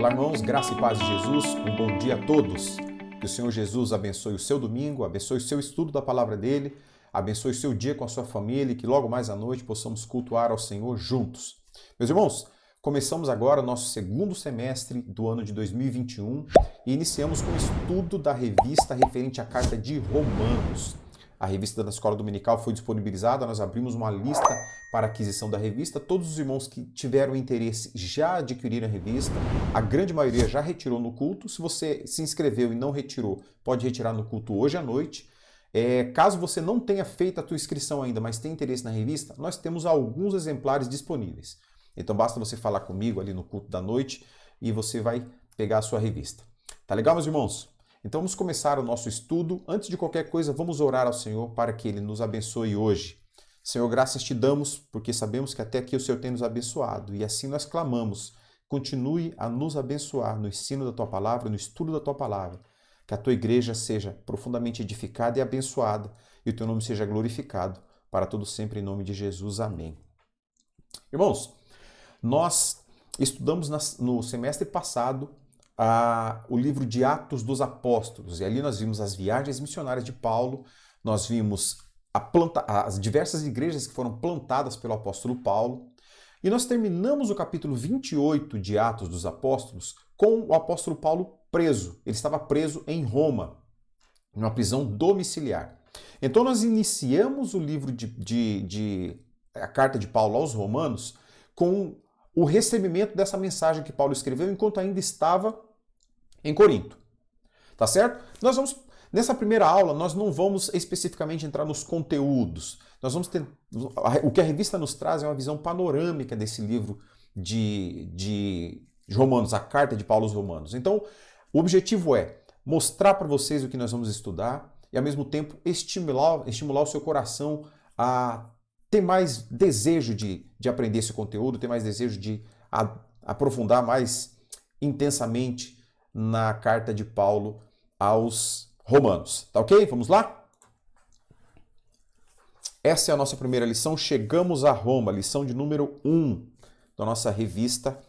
Olá, irmãos, graça e paz de Jesus, um bom dia a todos. Que o Senhor Jesus abençoe o seu domingo, abençoe o seu estudo da palavra dele, abençoe o seu dia com a sua família e que logo mais à noite possamos cultuar ao Senhor juntos. Meus irmãos, começamos agora o nosso segundo semestre do ano de 2021 e iniciamos com o estudo da revista referente à carta de Romanos. A revista da Escola Dominical foi disponibilizada, nós abrimos uma lista para aquisição da revista. Todos os irmãos que tiveram interesse já adquiriram a revista, a grande maioria já retirou no culto. Se você se inscreveu e não retirou, pode retirar no culto hoje à noite. Caso você não tenha feito a tua inscrição ainda, mas tenha interesse na revista, nós temos alguns exemplares disponíveis. Então basta você falar comigo ali no culto da noite e você vai pegar a sua revista. Tá legal, meus irmãos? Então vamos começar o nosso estudo. Antes de qualquer coisa, vamos orar ao Senhor para que Ele nos abençoe hoje. Senhor, graças te damos, porque sabemos que até aqui o Senhor tem nos abençoado. E assim nós clamamos, continue a nos abençoar no ensino da Tua Palavra, no estudo da Tua Palavra. Que a Tua igreja seja profundamente edificada e abençoada, e o Teu nome seja glorificado, para todo sempre em nome de Jesus. Amém. Irmãos, nós estudamos no semestre passado o livro de Atos dos Apóstolos, e ali nós vimos as viagens missionárias de Paulo, nós vimos as diversas igrejas que foram plantadas pelo apóstolo Paulo, e nós terminamos o capítulo 28 de Atos dos Apóstolos com o apóstolo Paulo preso. Ele estava preso em Roma, numa prisão domiciliar. Então nós iniciamos o livro a carta de Paulo aos Romanos com o recebimento dessa mensagem que Paulo escreveu enquanto ainda estava em Corinto. Tá certo? Nessa primeira aula, nós não vamos especificamente entrar nos conteúdos. O que a revista nos traz é uma visão panorâmica desse livro de Romanos, a carta de Paulo aos Romanos. Então, o objetivo é mostrar para vocês o que nós vamos estudar e, ao mesmo tempo, estimular o seu coração a ter mais desejo de aprender esse conteúdo, ter mais desejo de aprofundar mais intensamente na carta de Paulo aos Romanos. Tá ok? Vamos lá? Essa é a nossa primeira lição. Chegamos a Roma, lição de número 1 da nossa revista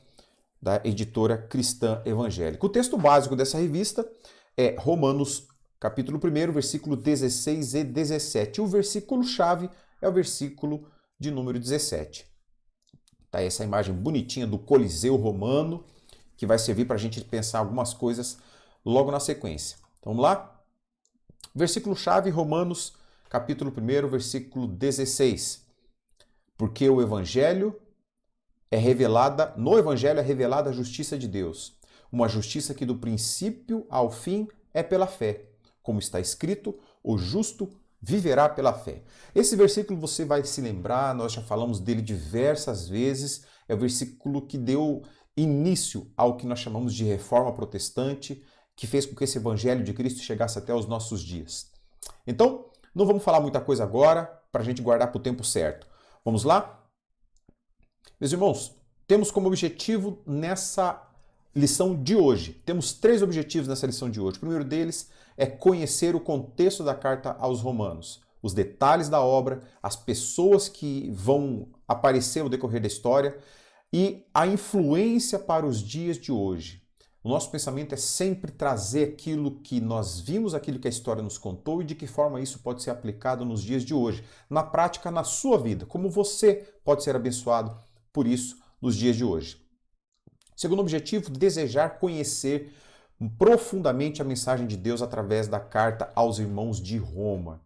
da editora Cristã Evangélica. O texto básico dessa revista é Romanos, capítulo 1, versículo 16 e 17. O versículo-chave é o versículo de número 17. Tá essa imagem bonitinha do Coliseu Romano, que vai servir para a gente pensar algumas coisas logo na sequência. Então, vamos lá? Versículo-chave, Romanos, capítulo 1, versículo 16. Porque no Evangelho é revelada a justiça de Deus, uma justiça que do princípio ao fim é pela fé. Como está escrito, o justo viverá pela fé. Esse versículo você vai se lembrar, nós já falamos dele diversas vezes, é o versículo que deu início ao que nós chamamos de reforma protestante, que fez com que esse evangelho de Cristo chegasse até os nossos dias. Então, não vamos falar muita coisa agora, para a gente guardar para o tempo certo. Vamos lá? Meus irmãos, temos como objetivo nessa lição de hoje, temos 3 objetivos nessa lição de hoje. O primeiro deles é conhecer o contexto da carta aos Romanos, os detalhes da obra, as pessoas que vão aparecer no decorrer da história e a influência para os dias de hoje. O nosso pensamento é sempre trazer aquilo que nós vimos, aquilo que a história nos contou e de que forma isso pode ser aplicado nos dias de hoje, na prática, na sua vida, como você pode ser abençoado por isso nos dias de hoje. Segundo objetivo, desejar conhecer profundamente a mensagem de Deus através da carta aos irmãos de Roma.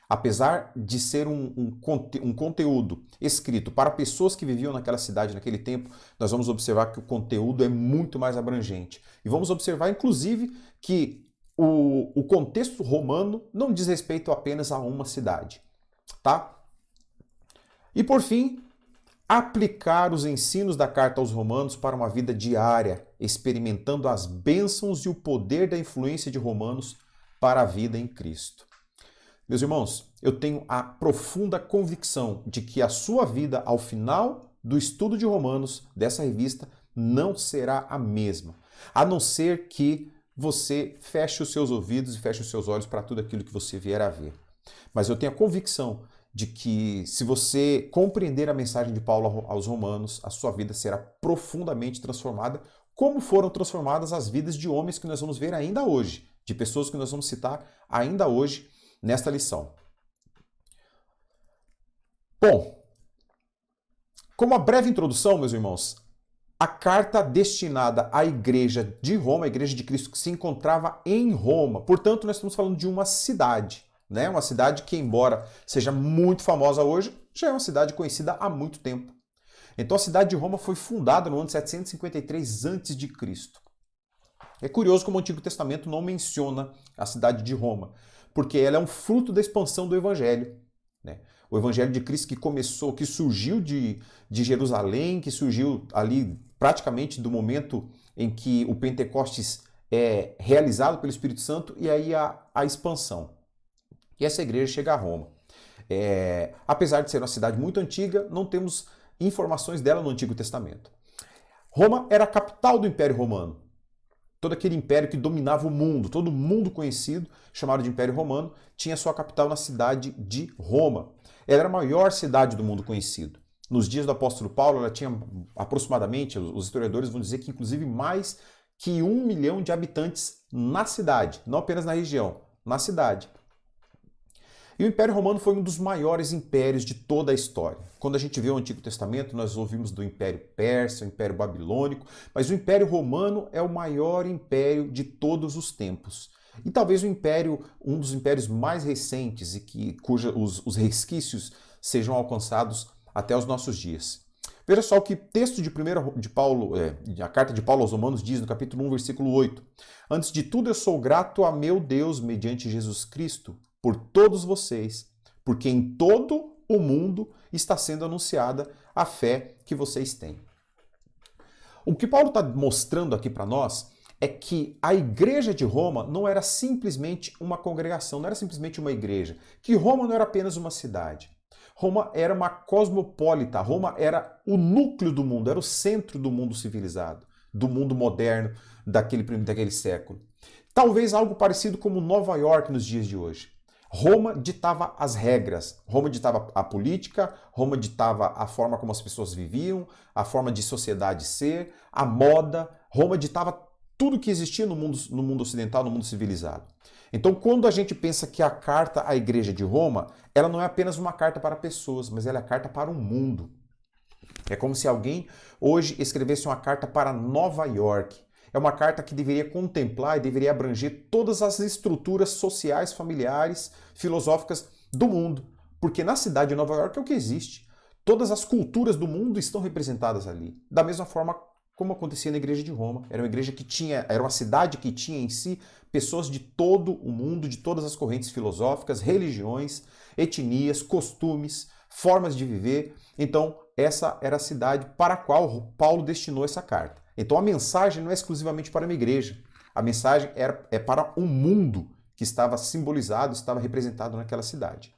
Apesar de ser um conteúdo escrito para pessoas que viviam naquela cidade, naquele tempo, nós vamos observar que o conteúdo é muito mais abrangente. E vamos observar, inclusive, que o contexto romano não diz respeito apenas a uma cidade. Tá? E, por fim, aplicar os ensinos da carta aos Romanos para uma vida diária, experimentando as bênçãos e o poder da influência de Romanos para a vida em Cristo. Meus irmãos, eu tenho a profunda convicção de que a sua vida, ao final do estudo de Romanos, dessa revista, não será a mesma, a não ser que você feche os seus ouvidos e feche os seus olhos para tudo aquilo que você vier a ver. Mas eu tenho a convicção de que se você compreender a mensagem de Paulo aos Romanos, a sua vida será profundamente transformada, como foram transformadas as vidas de homens que nós vamos ver ainda hoje, de pessoas que nós vamos citar ainda hoje nesta lição. Bom, como uma breve introdução, meus irmãos, a carta destinada à igreja de Roma, a igreja de Cristo que se encontrava em Roma. Portanto, nós estamos falando de uma cidade, né? Uma cidade que, embora seja muito famosa hoje, já é uma cidade conhecida há muito tempo. Então, a cidade de Roma foi fundada no ano 753 a.C. É curioso como o Antigo Testamento não menciona a cidade de Roma, porque ela é um fruto da expansão do Evangelho, né? O Evangelho de Cristo que surgiu de Jerusalém, que surgiu ali praticamente do momento em que o Pentecostes é realizado pelo Espírito Santo, e aí a expansão. E essa igreja chega a Roma. Apesar de ser uma cidade muito antiga, não temos informações dela no Antigo Testamento. Roma era a capital do Império Romano. Todo aquele império que dominava o mundo, todo mundo conhecido, chamado de Império Romano, tinha sua capital na cidade de Roma. Ela era a maior cidade do mundo conhecido. Nos dias do apóstolo Paulo, ela tinha aproximadamente, os historiadores vão dizer que inclusive mais que 1 milhão de habitantes na cidade, não apenas na região, na cidade. E o Império Romano foi um dos maiores impérios de toda a história. Quando a gente vê o Antigo Testamento, nós ouvimos do Império Persa, o Império Babilônico, mas o Império Romano é o maior império de todos os tempos. E talvez um dos impérios mais recentes e os resquícios sejam alcançados até os nossos dias. Veja só o que o texto a carta de Paulo aos Romanos diz no capítulo 1, versículo 8. Antes de tudo eu sou grato a meu Deus mediante Jesus Cristo, por todos vocês, porque em todo o mundo está sendo anunciada a fé que vocês têm. O que Paulo está mostrando aqui para nós é que a igreja de Roma não era simplesmente uma congregação, não era simplesmente uma igreja, que Roma não era apenas uma cidade. Roma era uma cosmopolita, Roma era o núcleo do mundo, era o centro do mundo civilizado, do mundo moderno daquele século. Talvez algo parecido como Nova York nos dias de hoje. Roma ditava as regras, Roma ditava a política, Roma ditava a forma como as pessoas viviam, a forma de sociedade ser, a moda. Roma ditava tudo que existia no mundo ocidental, no mundo civilizado. Então, quando a gente pensa que a carta à Igreja de Roma, ela não é apenas uma carta para pessoas, mas ela é a carta para o mundo. É como se alguém hoje escrevesse uma carta para Nova York. É uma carta que deveria contemplar e deveria abranger todas as estruturas sociais, familiares, filosóficas do mundo. Porque na cidade de Nova York é o que existe. Todas as culturas do mundo estão representadas ali. Da mesma forma como acontecia na igreja de Roma. Era uma cidade que tinha em si pessoas de todo o mundo, de todas as correntes filosóficas, religiões, etnias, costumes, formas de viver. Então, essa era a cidade para a qual Paulo destinou essa carta. Então a mensagem não é exclusivamente para uma igreja. A mensagem é para um mundo que estava simbolizado, estava representado naquela cidade.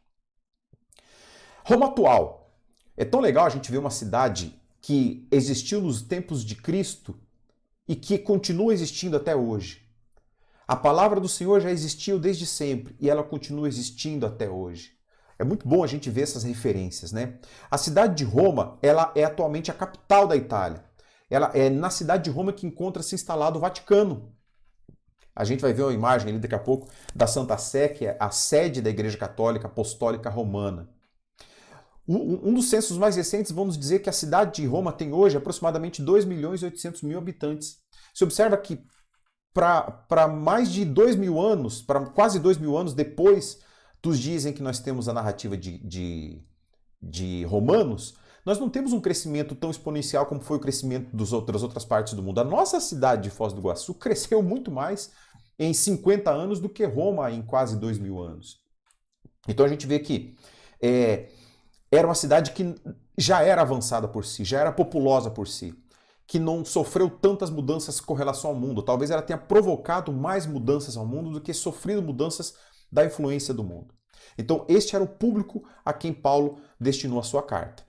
Roma atual. É tão legal a gente ver uma cidade que existiu nos tempos de Cristo e que continua existindo até hoje. A palavra do Senhor já existiu desde sempre e ela continua existindo até hoje. É muito bom a gente ver essas referências, né? A cidade de Roma, ela é atualmente a capital da Itália. Ela é na cidade de Roma que encontra-se instalado o Vaticano. A gente vai ver uma imagem ali daqui a pouco da Santa Sé, que é a sede da Igreja Católica Apostólica Romana. Um dos censos mais recentes vão nos dizer que a cidade de Roma tem hoje aproximadamente 2.800.000 habitantes. Se observa que para mais de 2.000 anos, para quase 2.000 anos depois dos dias em que nós temos a narrativa de Romanos, nós não temos um crescimento tão exponencial como foi o crescimento das outras partes do mundo. A nossa cidade de Foz do Iguaçu cresceu muito mais em 50 anos do que Roma em quase 2.000 anos. Então a gente vê que era uma cidade que já era avançada por si, já era populosa por si, que não sofreu tantas mudanças com relação ao mundo. Talvez ela tenha provocado mais mudanças ao mundo do que sofrido mudanças da influência do mundo. Então este era o público a quem Paulo destinou a sua carta.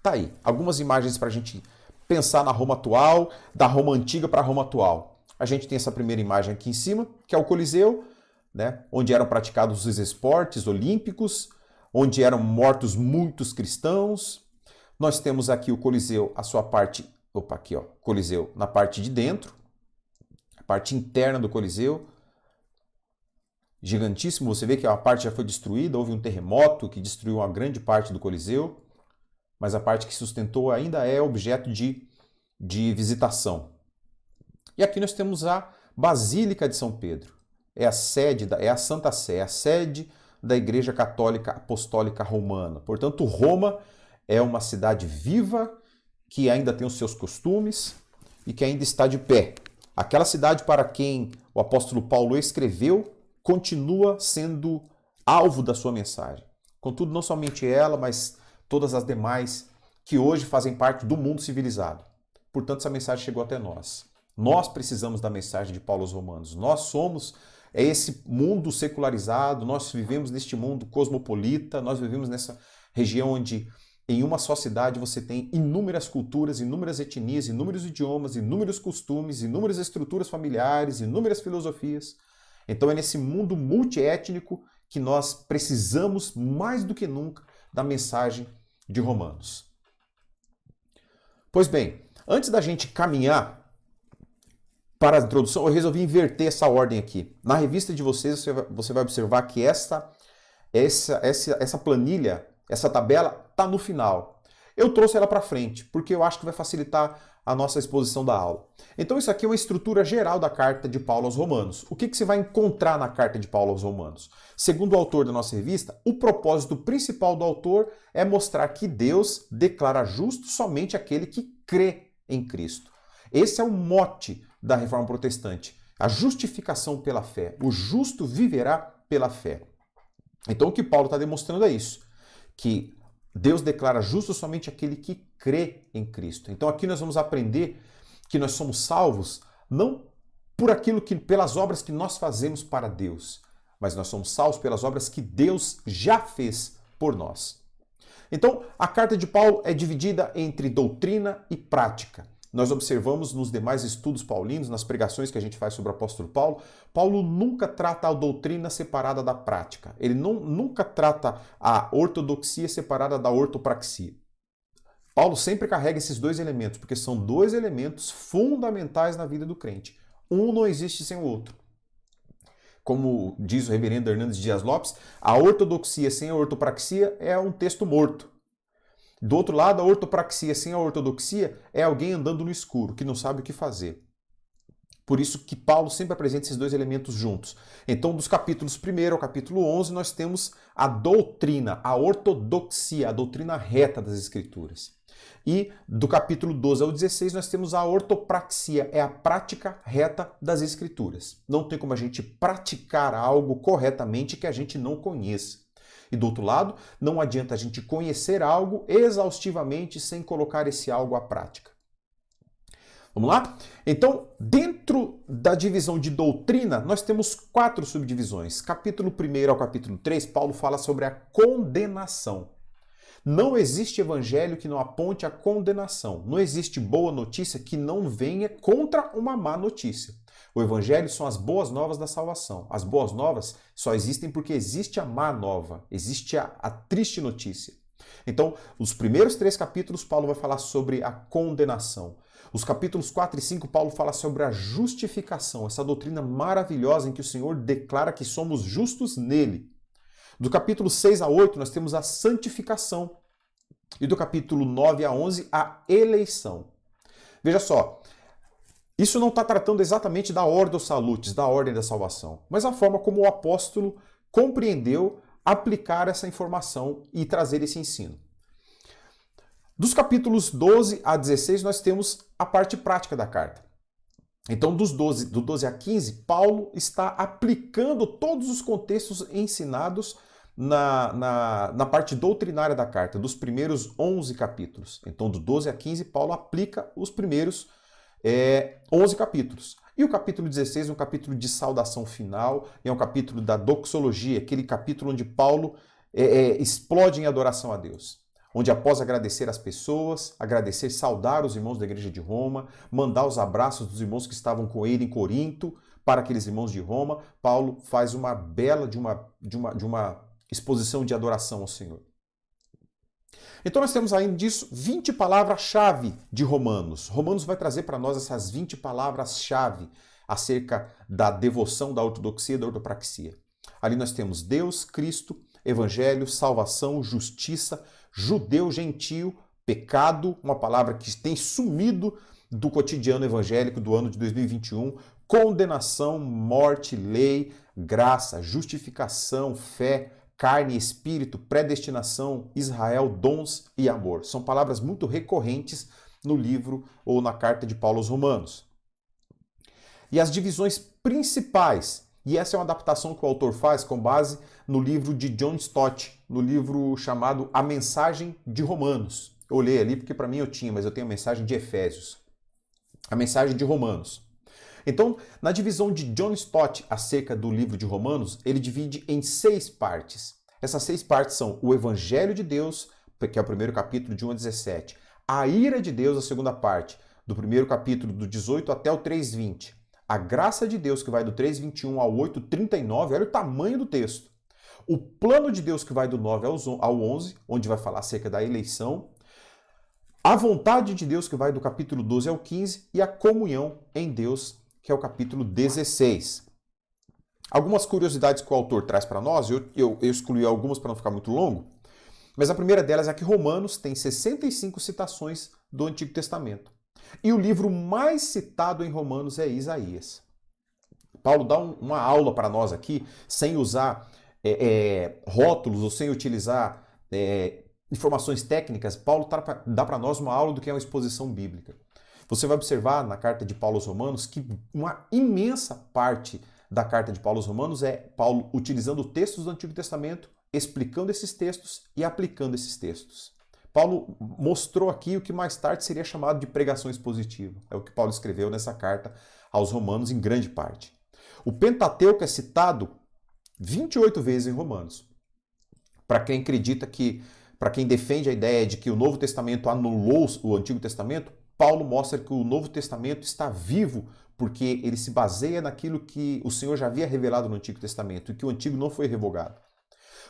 Tá aí, algumas imagens para a gente pensar na Roma atual, da Roma antiga para a Roma atual. A gente tem essa primeira imagem aqui em cima, que é o Coliseu, né, onde eram praticados os esportes olímpicos, onde eram mortos muitos cristãos. Nós temos aqui o Coliseu, a sua parte Opa, aqui, ó, Coliseu na parte de dentro, a parte interna do Coliseu, gigantíssimo, você vê que a parte já foi destruída, houve um terremoto que destruiu uma grande parte do Coliseu, mas a parte que sustentou ainda é objeto de visitação. E aqui nós temos a Basílica de São Pedro, é a sede, é a Santa Sé, a sede da Igreja Católica Apostólica Romana. Portanto, Roma é uma cidade viva, que ainda tem os seus costumes e que ainda está de pé. Aquela cidade para quem o apóstolo Paulo escreveu continua sendo alvo da sua mensagem. Contudo, não somente ela, mas todas as demais que hoje fazem parte do mundo civilizado. Portanto, essa mensagem chegou até nós. Nós precisamos da mensagem de Paulo aos Romanos. Nós somos esse mundo secularizado, nós vivemos neste mundo cosmopolita, nós vivemos nessa região onde em uma só cidade você tem inúmeras culturas, inúmeras etnias, inúmeros idiomas, inúmeros costumes, inúmeras estruturas familiares, inúmeras filosofias. Então é nesse mundo multiétnico que nós precisamos mais do que nunca da mensagem de Romanos. Pois bem, antes da gente caminhar para a introdução, eu resolvi inverter essa ordem aqui. Na revista de vocês, você vai observar que essa planilha, essa tabela, está no final. Eu trouxe ela para frente, porque eu acho que vai facilitar a nossa exposição da aula. Então isso aqui é uma estrutura geral da carta de Paulo aos Romanos. O que você vai encontrar na carta de Paulo aos Romanos? Segundo o autor da nossa revista, o propósito principal do autor é mostrar que Deus declara justo somente aquele que crê em Cristo. Esse é o mote da Reforma Protestante, a justificação pela fé. O justo viverá pela fé. Então o que Paulo está demonstrando é isso, que Deus declara justo somente aquele que crê em Cristo. Então aqui nós vamos aprender que nós somos salvos não por aquilo que, pelas obras que nós fazemos para Deus, mas nós somos salvos pelas obras que Deus já fez por nós. Então a carta de Paulo é dividida entre doutrina e prática. Nós observamos nos demais estudos paulinos, nas pregações que a gente faz sobre o apóstolo Paulo, Paulo nunca trata a doutrina separada da prática. Ele nunca trata a ortodoxia separada da ortopraxia. Paulo sempre carrega esses dois elementos, porque são dois elementos fundamentais na vida do crente. Um não existe sem o outro. Como diz o reverendo Hernandes Dias Lopes, a ortodoxia sem a ortopraxia é um texto morto. Do outro lado, a ortopraxia sem a ortodoxia é alguém andando no escuro, que não sabe o que fazer. Por isso que Paulo sempre apresenta esses dois elementos juntos. Então, dos capítulos 1 ao capítulo 11, nós temos a doutrina, a ortodoxia, a doutrina reta das Escrituras. E do capítulo 12 ao 16, nós temos a ortopraxia, é a prática reta das Escrituras. Não tem como a gente praticar algo corretamente que a gente não conheça. E do outro lado, não adianta a gente conhecer algo exaustivamente sem colocar esse algo à prática. Vamos lá? Então, dentro da divisão de doutrina, nós temos 4 subdivisões. Capítulo 1 ao capítulo 3, Paulo fala sobre a condenação. Não existe evangelho que não aponte à condenação. Não existe boa notícia que não venha contra uma má notícia. O evangelho são as boas novas da salvação. As boas novas só existem porque existe a má nova, existe a triste notícia. Então, os primeiros 3 capítulos, Paulo vai falar sobre a condenação. Os capítulos 4 e 5, Paulo fala sobre a justificação, essa doutrina maravilhosa em que o Senhor declara que somos justos nele. Do capítulo 6 a 8, nós temos a santificação. E do capítulo 9 a 11, a eleição. Veja só, isso não está tratando exatamente da Ordo Salutis, da ordem da salvação, mas a forma como o apóstolo compreendeu aplicar essa informação e trazer esse ensino. Dos capítulos 12 a 16, nós temos a parte prática da carta. Então, do 12 a 15, Paulo está aplicando todos os contextos ensinados na parte doutrinária da carta, dos primeiros 11 capítulos. Então, do 12 a 15, Paulo aplica os primeiros 11 capítulos. E o capítulo 16 é um capítulo de saudação final, é um capítulo da doxologia, aquele capítulo onde Paulo explode em adoração a Deus. Onde após agradecer as pessoas, agradecer, saudar os irmãos da igreja de Roma, mandar os abraços dos irmãos que estavam com ele em Corinto, para aqueles irmãos de Roma, Paulo faz uma bela de uma exposição de adoração ao Senhor. Então nós temos além disso 20 palavras-chave de Romanos. Romanos vai trazer para nós essas 20 palavras-chave acerca da devoção, da ortodoxia e da ortopraxia. Ali nós temos Deus, Cristo, Evangelho, salvação, justiça, judeu, gentio, pecado, uma palavra que tem sumido do cotidiano evangélico do ano de 2021, condenação, morte, lei, graça, justificação, fé, carne e espírito, predestinação, Israel, dons e amor. São palavras muito recorrentes no livro ou na carta de Paulo aos Romanos. E as divisões principais, e essa é uma adaptação que o autor faz com base no livro de John Stott, no livro chamado A Mensagem de Romanos. Eu olhei ali porque para mim eu tinha, mas eu tenho a mensagem de Efésios. A mensagem de Romanos. Então, na divisão de John Stott acerca do livro de Romanos, ele divide em 6 partes. Essas 6 partes são o Evangelho de Deus, que é o primeiro capítulo de 1 a 17, a ira de Deus, a segunda parte, do primeiro capítulo do 18 até o 3:20, a graça de Deus, que vai do 3:21 ao 8:39, olha o tamanho do texto. O plano de Deus, que vai do 9 ao 11, onde vai falar acerca da eleição, a vontade de Deus, que vai do capítulo 12 ao 15, e a comunhão em Deus, que é o capítulo 16. Algumas curiosidades que o autor traz para nós, eu excluí algumas para não ficar muito longo, mas a primeira delas é que Romanos tem 65 citações do Antigo Testamento. E o livro mais citado em Romanos é Isaías. Paulo dá uma aula para nós aqui, sem usar rótulos ou sem utilizar informações técnicas. Paulo dá para nós uma aula do que é uma exposição bíblica. Você vai observar na carta de Paulo aos Romanos que uma imensa parte da carta de Paulo aos Romanos é Paulo utilizando textos do Antigo Testamento, explicando esses textos e aplicando esses textos. Paulo mostrou aqui o que mais tarde seria chamado de pregação expositiva. É o que Paulo escreveu nessa carta aos Romanos em grande parte. O Pentateuco é citado 28 vezes em Romanos. Para quem acredita para quem defende a ideia de que o Novo Testamento anulou o Antigo Testamento, Paulo mostra que o Novo Testamento está vivo porque ele se baseia naquilo que o Senhor já havia revelado no Antigo Testamento e que o Antigo não foi revogado.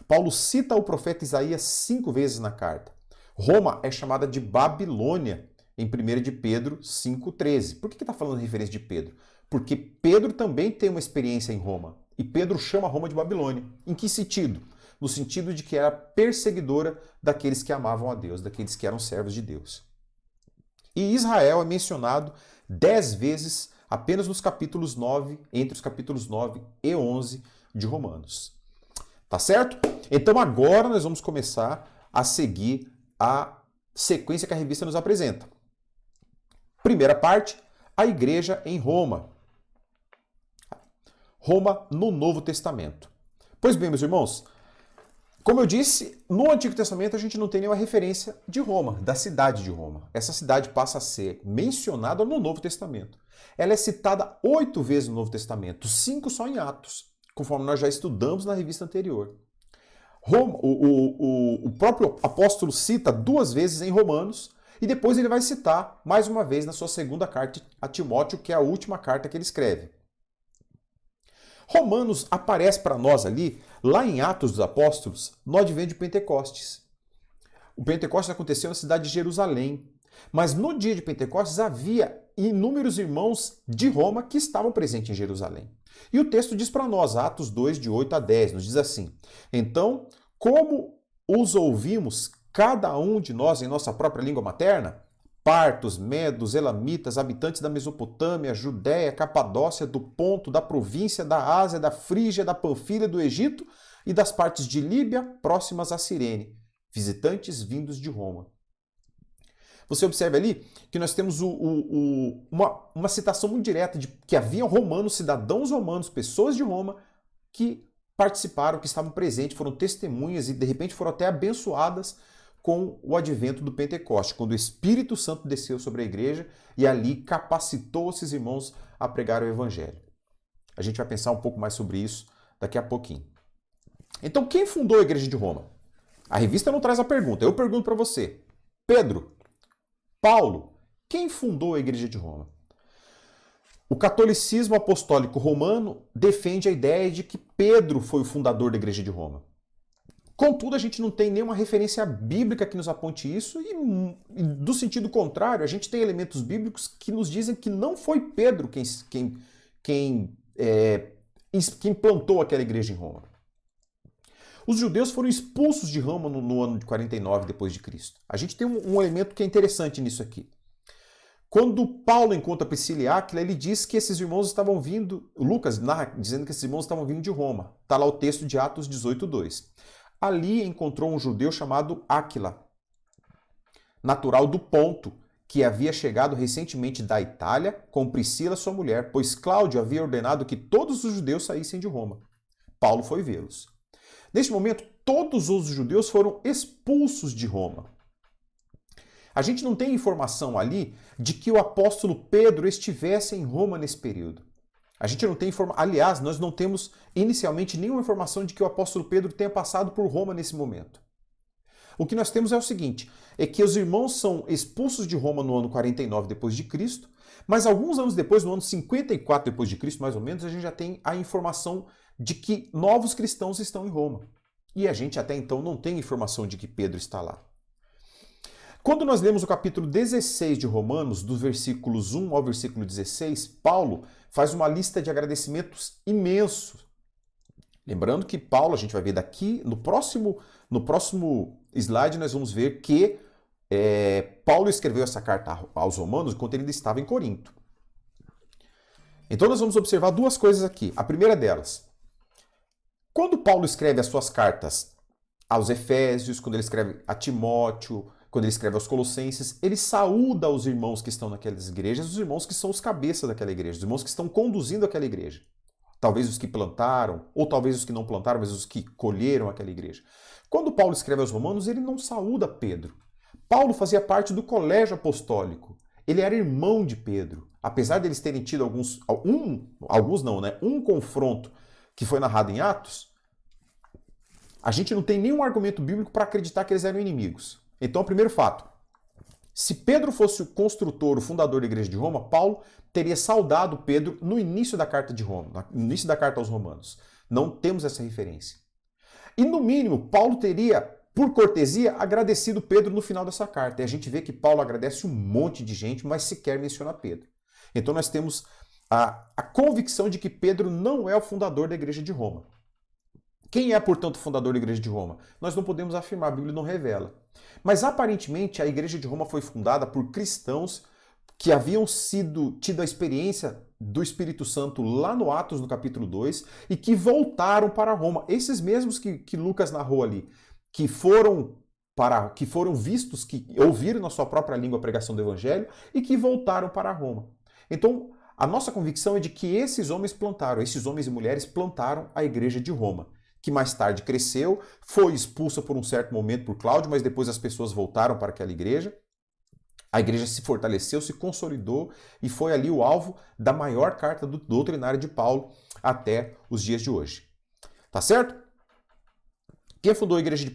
Paulo cita o profeta Isaías 5 vezes na carta. Roma é chamada de Babilônia em 1 de Pedro 5,13. Por que está falando referência de Pedro? Porque Pedro também tem uma experiência em Roma. E Pedro chama Roma de Babilônia. Em que sentido? No sentido de que era perseguidora daqueles que amavam a Deus, daqueles que eram servos de Deus. E Israel é mencionado 10 vezes apenas nos capítulos 9, entre os capítulos 9 e 11 de Romanos. Tá certo? Então agora nós vamos começar a seguir a sequência que a revista nos apresenta. Primeira parte, a igreja em Roma. Roma no Novo Testamento. Pois bem, meus irmãos, como eu disse, no Antigo Testamento a gente não tem nenhuma referência de Roma, da cidade de Roma. Essa cidade passa a ser mencionada no Novo Testamento. Ela é citada 8 vezes no Novo Testamento, 5 só em Atos, conforme nós já estudamos na revista anterior. Roma, o próprio apóstolo cita 2 vezes em Romanos e depois ele vai citar mais uma vez na sua segunda carta a Timóteo, que é a última carta que ele escreve. Romanos aparece para nós ali, lá em Atos dos Apóstolos, no advento de Pentecostes. O Pentecostes aconteceu na cidade de Jerusalém, mas no dia de Pentecostes havia inúmeros irmãos de Roma que estavam presentes em Jerusalém. E o texto diz para nós, Atos 2, de 8 a 10, nos diz assim: Então, como os ouvimos, cada um de nós em nossa própria língua materna, partos, medos, elamitas, habitantes da Mesopotâmia, Judéia, Capadócia, do Ponto, da província, da Ásia, da Frígia, da Panfilha, do Egito e das partes de Líbia próximas a Cirene, visitantes vindos de Roma. Você observa ali que nós temos uma citação muito direta de que havia romanos, cidadãos romanos, pessoas de Roma que participaram, que estavam presentes, foram testemunhas e de repente foram até abençoadas com o advento do Pentecoste, quando o Espírito Santo desceu sobre a igreja e ali capacitou esses irmãos a pregar o Evangelho. A gente vai pensar um pouco mais sobre isso daqui a pouquinho. Então, quem fundou a igreja de Roma? A revista não traz a pergunta, eu pergunto para você. Pedro, Paulo, quem fundou a igreja de Roma? O catolicismo apostólico romano defende a ideia de que Pedro foi o fundador da igreja de Roma. Contudo, a gente não tem nenhuma referência bíblica que nos aponte isso, e do sentido contrário, a gente tem elementos bíblicos que nos dizem que não foi Pedro quem implantou aquela igreja em Roma. Os judeus foram expulsos de Roma no ano de 49 depois de Cristo. A gente tem um elemento que é interessante nisso aqui. Quando Paulo encontra Priscila e Áquila, ele diz que esses irmãos estavam vindo, Lucas narra dizendo que esses irmãos estavam vindo de Roma. Está lá o texto de Atos 18:2. Ali encontrou um judeu chamado Áquila, natural do Ponto, que havia chegado recentemente da Itália com Priscila, sua mulher, pois Cláudio havia ordenado que todos os judeus saíssem de Roma. Paulo foi vê-los. Neste momento, todos os judeus foram expulsos de Roma. A gente não tem informação ali de que o apóstolo Pedro estivesse em Roma nesse período. A gente não tem informação. Aliás, nós não temos inicialmente nenhuma informação de que o apóstolo Pedro tenha passado por Roma nesse momento. O que nós temos é o seguinte, é que os irmãos são expulsos de Roma no ano 49 depois de Cristo, mas alguns anos depois, no ano 54 depois de Cristo, mais ou menos, a gente já tem a informação de que novos cristãos estão em Roma. E a gente até então não tem informação de que Pedro está lá. Quando nós lemos o capítulo 16 de Romanos, dos versículos 1 ao versículo 16, Paulo faz uma lista de agradecimentos imensos. Lembrando que Paulo, a gente vai ver daqui, no próximo slide nós vamos ver que Paulo escreveu essa carta aos Romanos enquanto ele ainda estava em Corinto. Então nós vamos observar duas coisas aqui. A primeira delas, quando Paulo escreve as suas cartas aos Efésios, quando ele escreve a Timóteo, quando ele escreve aos Colossenses, ele saúda os irmãos que estão naquelas igrejas, os irmãos que são os cabeças daquela igreja, os irmãos que estão conduzindo aquela igreja. Talvez os que plantaram, ou talvez os que não plantaram, mas os que colheram aquela igreja. Quando Paulo escreve aos Romanos, ele não saúda Pedro. Paulo fazia parte do colégio apostólico. Ele era irmão de Pedro. Apesar deles terem tido um confronto que foi narrado em Atos, a gente não tem nenhum argumento bíblico para acreditar que eles eram inimigos. Então, o primeiro fato, se Pedro fosse o construtor, o fundador da igreja de Roma, Paulo teria saudado Pedro no início da carta de Roma, no início da carta aos Romanos. Não temos essa referência. E, no mínimo, Paulo teria, por cortesia, agradecido Pedro no final dessa carta. E a gente vê que Paulo agradece um monte de gente, mas sequer menciona Pedro. Então, nós temos a convicção de que Pedro não é o fundador da igreja de Roma. Quem é, portanto, o fundador da igreja de Roma? Nós não podemos afirmar, a Bíblia não revela. Mas, aparentemente, a igreja de Roma foi fundada por cristãos que haviam tido a experiência do Espírito Santo lá no Atos, no capítulo 2, e que voltaram para Roma. Esses mesmos que Lucas narrou ali, que foram vistos, que ouviram na sua própria língua a pregação do Evangelho e que voltaram para Roma. Então, a nossa convicção é de que esses homens e mulheres plantaram a igreja de Roma, que mais tarde cresceu, foi expulsa por um certo momento por Cláudio, mas depois as pessoas voltaram para aquela igreja. A igreja se fortaleceu, se consolidou e foi ali o alvo da maior carta doutrinária de Paulo até os dias de hoje. Tá certo? Quem fundou a igreja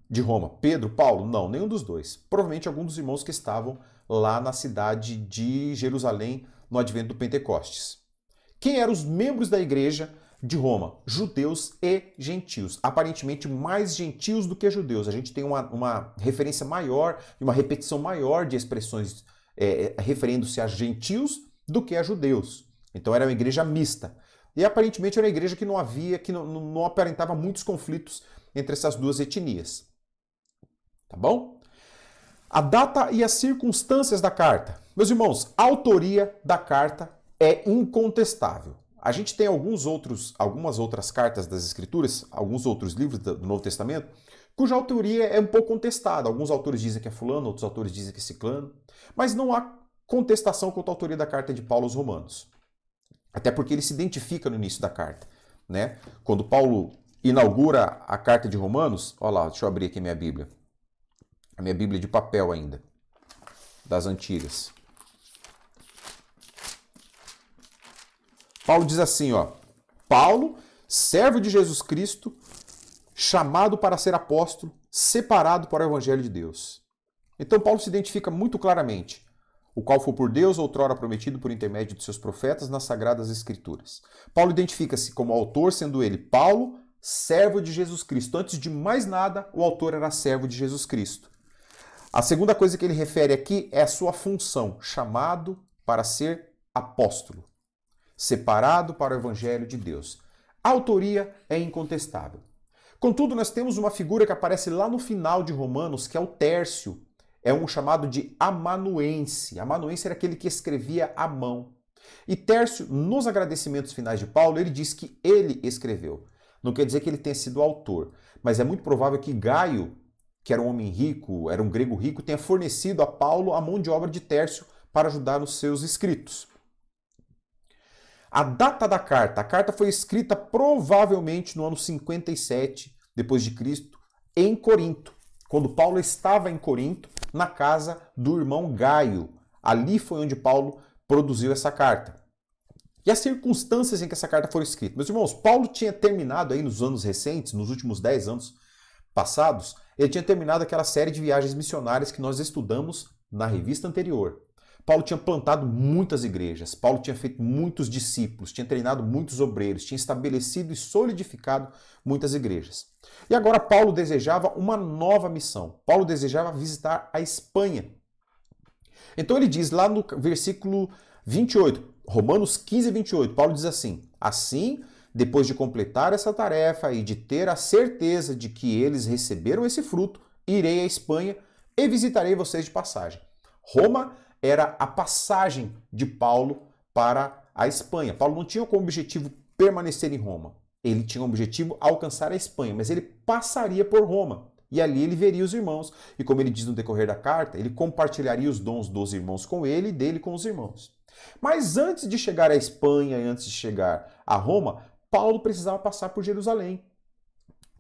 de Roma? Pedro, Paulo? Não, nenhum dos dois. Provavelmente algum dos irmãos que estavam lá na cidade de Jerusalém no advento do Pentecostes. Quem eram os membros da igreja de Roma? Judeus e gentios. Aparentemente mais gentios do que judeus. A gente tem uma referência maior e uma repetição maior de expressões referindo-se a gentios do que a judeus. Então era uma igreja mista. E aparentemente era uma igreja que não aparentava muitos conflitos entre essas duas etnias. Tá bom? A data e as circunstâncias da carta. Meus irmãos, a autoria da carta é incontestável. A gente tem algumas outras cartas das Escrituras, alguns outros livros do Novo Testamento, cuja autoria é um pouco contestada. Alguns autores dizem que é fulano, outros autores dizem que é ciclano, mas não há contestação quanto à autoria da carta de Paulo aos Romanos. Até porque ele se identifica no início da carta, né? Quando Paulo inaugura a carta de Romanos, olha lá, deixa eu abrir aqui a minha Bíblia de papel ainda, das antigas. Paulo diz assim, ó, Paulo, servo de Jesus Cristo, chamado para ser apóstolo, separado para o Evangelho de Deus. Então Paulo se identifica muito claramente, o qual foi por Deus outrora prometido por intermédio de seus profetas nas Sagradas Escrituras. Paulo identifica-se como autor, sendo ele Paulo, servo de Jesus Cristo. Antes de mais nada, o autor era servo de Jesus Cristo. A segunda coisa que ele refere aqui é a sua função, chamado para ser apóstolo, separado para o evangelho de Deus. A autoria é incontestável. Contudo, nós temos uma figura que aparece lá no final de Romanos, que é o Tércio. É um chamado de amanuense. Amanuense era aquele que escrevia à mão. E Tércio, nos agradecimentos finais de Paulo, ele diz que ele escreveu. Não quer dizer que ele tenha sido autor, mas é muito provável que Gaio, que era um homem rico, era um grego rico, tenha fornecido a Paulo a mão de obra de Tércio para ajudar nos seus escritos. A data da carta. A carta foi escrita provavelmente no ano 57 depois de Cristo, em Corinto, quando Paulo estava em Corinto, na casa do irmão Gaio. Ali foi onde Paulo produziu essa carta. E as circunstâncias em que essa carta foi escrita. Meus irmãos, Paulo tinha terminado aí nos anos recentes, nos últimos 10 anos passados, ele tinha terminado aquela série de viagens missionárias que nós estudamos na revista anterior. Paulo tinha plantado muitas igrejas, Paulo tinha feito muitos discípulos, tinha treinado muitos obreiros, tinha estabelecido e solidificado muitas igrejas. E agora Paulo desejava uma nova missão. Paulo desejava visitar a Espanha. Então ele diz lá no versículo 28, Romanos 15, 28, Paulo diz assim: assim, depois de completar essa tarefa e de ter a certeza de que eles receberam esse fruto, irei à Espanha e visitarei vocês de passagem. Roma era a passagem de Paulo para a Espanha. Paulo não tinha como objetivo permanecer em Roma. Ele tinha como objetivo alcançar a Espanha, mas ele passaria por Roma. E ali ele veria os irmãos. E como ele diz no decorrer da carta, ele compartilharia os dons dos irmãos com ele e dele com os irmãos. Mas antes de chegar à Espanha e antes de chegar a Roma, Paulo precisava passar por Jerusalém.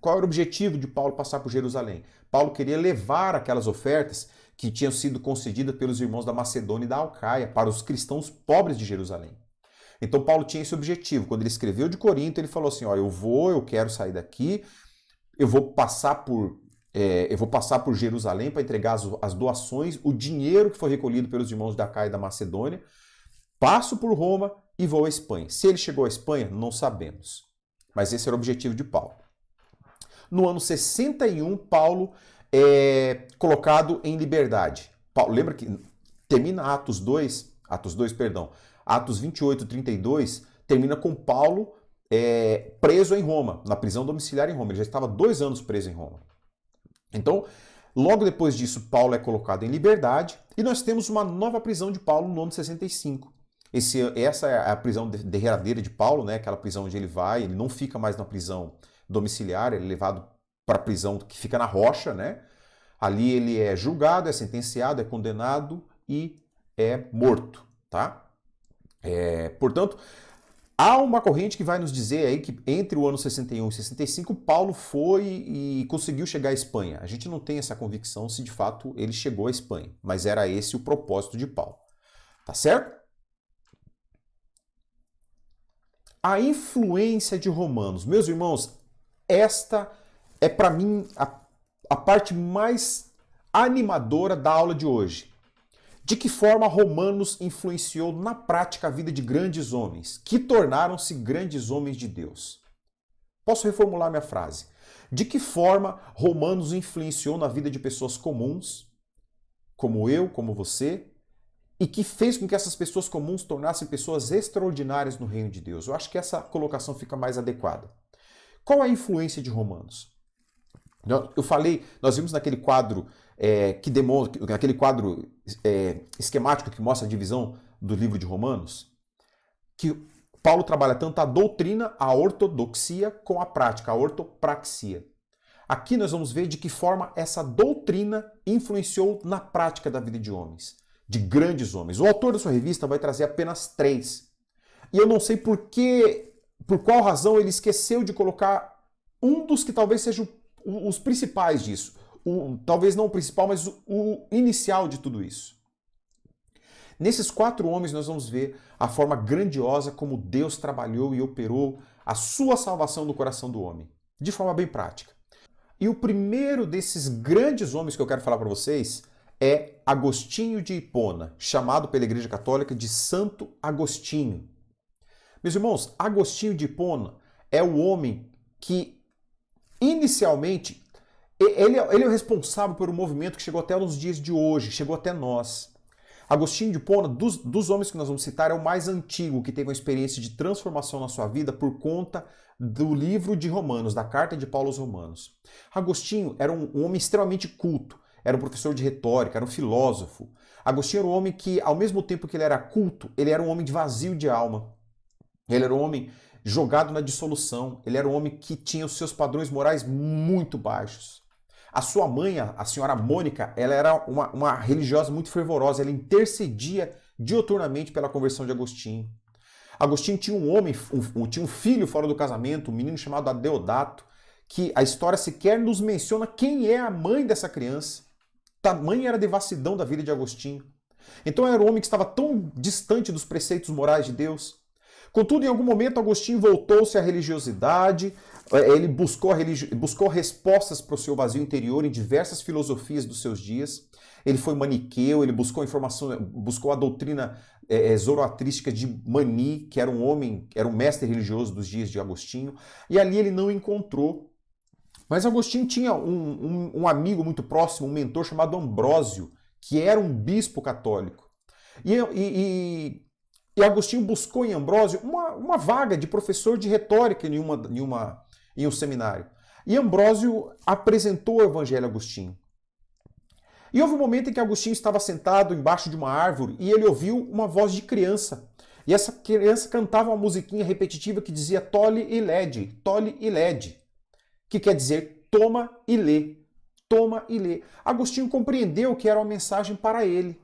Qual era o objetivo de Paulo passar por Jerusalém? Paulo queria levar aquelas ofertas que tinham sido concedidas pelos irmãos da Macedônia e da Acaia para os cristãos pobres de Jerusalém. Então Paulo tinha esse objetivo. Quando ele escreveu de Corinto, ele falou assim: ó, eu quero sair daqui, eu vou passar por Jerusalém para entregar as doações, o dinheiro que foi recolhido pelos irmãos da Acaia e da Macedônia, passo por Roma e vou à Espanha. Se ele chegou à Espanha, não sabemos. Mas esse era o objetivo de Paulo. No ano 61, Paulo é colocado em liberdade. Paulo, lembra que termina Atos 28, 32, termina com Paulo preso em Roma, na prisão domiciliar em Roma. Ele já estava 2 anos preso em Roma. Então, logo depois disso, Paulo é colocado em liberdade e nós temos uma nova prisão de Paulo no ano 65. Essa é a prisão derradeira de Paulo, né? Aquela prisão onde ele vai, ele não fica mais na prisão domiciliar, ele é levado para a prisão que fica na rocha, né? Ali ele é julgado, é sentenciado, é condenado e é morto, tá? Portanto, há uma corrente que vai nos dizer aí que entre o ano 61 e 65, Paulo foi e conseguiu chegar à Espanha. A gente não tem essa convicção se de fato ele chegou à Espanha, mas era esse o propósito de Paulo. Tá certo? A influência de Romanos. Meus irmãos, esta é para mim a parte mais animadora da aula de hoje. De que forma Romanos influenciou na prática a vida de grandes homens, que tornaram-se grandes homens de Deus? Posso reformular minha frase? De que forma Romanos influenciou na vida de pessoas comuns, como eu, como você, e que fez com que essas pessoas comuns tornassem pessoas extraordinárias no reino de Deus? Eu acho que essa colocação fica mais adequada. Qual é a influência de Romanos? Eu falei, nós vimos naquele quadro que demonstra, aquele quadro esquemático que mostra a divisão do livro de Romanos, que Paulo trabalha tanto a doutrina, a ortodoxia, com a prática, a ortopraxia. Aqui nós vamos ver de que forma essa doutrina influenciou na prática da vida de homens, de grandes homens. O autor da sua revista vai trazer apenas 3. E eu não sei por qual razão ele esqueceu de colocar um dos que talvez sejam os principais disso. Talvez não o principal, mas o inicial de tudo isso. Nesses 4 homens nós vamos ver a forma grandiosa como Deus trabalhou e operou a sua salvação no coração do homem, de forma bem prática. E o primeiro desses grandes homens que eu quero falar para vocês é Agostinho de Hipona, chamado pela Igreja Católica de Santo Agostinho. Meus irmãos, Agostinho de Hipona é o homem que inicialmente, ele é o responsável por um movimento que chegou até nos dias de hoje, chegou até nós. Agostinho de Hipona, dos homens que nós vamos citar, é o mais antigo que teve uma experiência de transformação na sua vida por conta do livro de Romanos, da carta de Paulo aos Romanos. Agostinho era um homem extremamente culto, era um professor de retórica, era um filósofo. Agostinho era um homem que, ao mesmo tempo que ele era culto, ele era um homem de vazio de alma. Ele era um homem jogado na dissolução, ele era um homem que tinha os seus padrões morais muito baixos. A sua mãe, a senhora Mônica, ela era uma religiosa muito fervorosa, ela intercedia diuturnamente pela conversão de Agostinho. Agostinho tinha tinha um filho fora do casamento, um menino chamado Adeodato, que a história sequer nos menciona quem é a mãe dessa criança. Tamanha era a devassidão da vida de Agostinho. Então era um homem que estava tão distante dos preceitos morais de Deus. Contudo, em algum momento, Agostinho voltou-se à religiosidade, ele buscou respostas para o seu vazio interior em diversas filosofias dos seus dias. Ele foi maniqueu, ele buscou a doutrina zoroastrística de Mani, que era era um mestre religioso dos dias de Agostinho, e ali ele não encontrou. Mas Agostinho tinha um amigo muito próximo, um mentor chamado Ambrósio, que era um bispo católico. E Agostinho buscou em Ambrósio uma vaga de professor de retórica em um seminário. E Ambrósio apresentou o Evangelho a Agostinho. E houve um momento em que Agostinho estava sentado embaixo de uma árvore e ele ouviu uma voz de criança. E essa criança cantava uma musiquinha repetitiva que dizia tole e lede, que quer dizer toma e lê, toma e lê. Agostinho compreendeu que era uma mensagem para ele.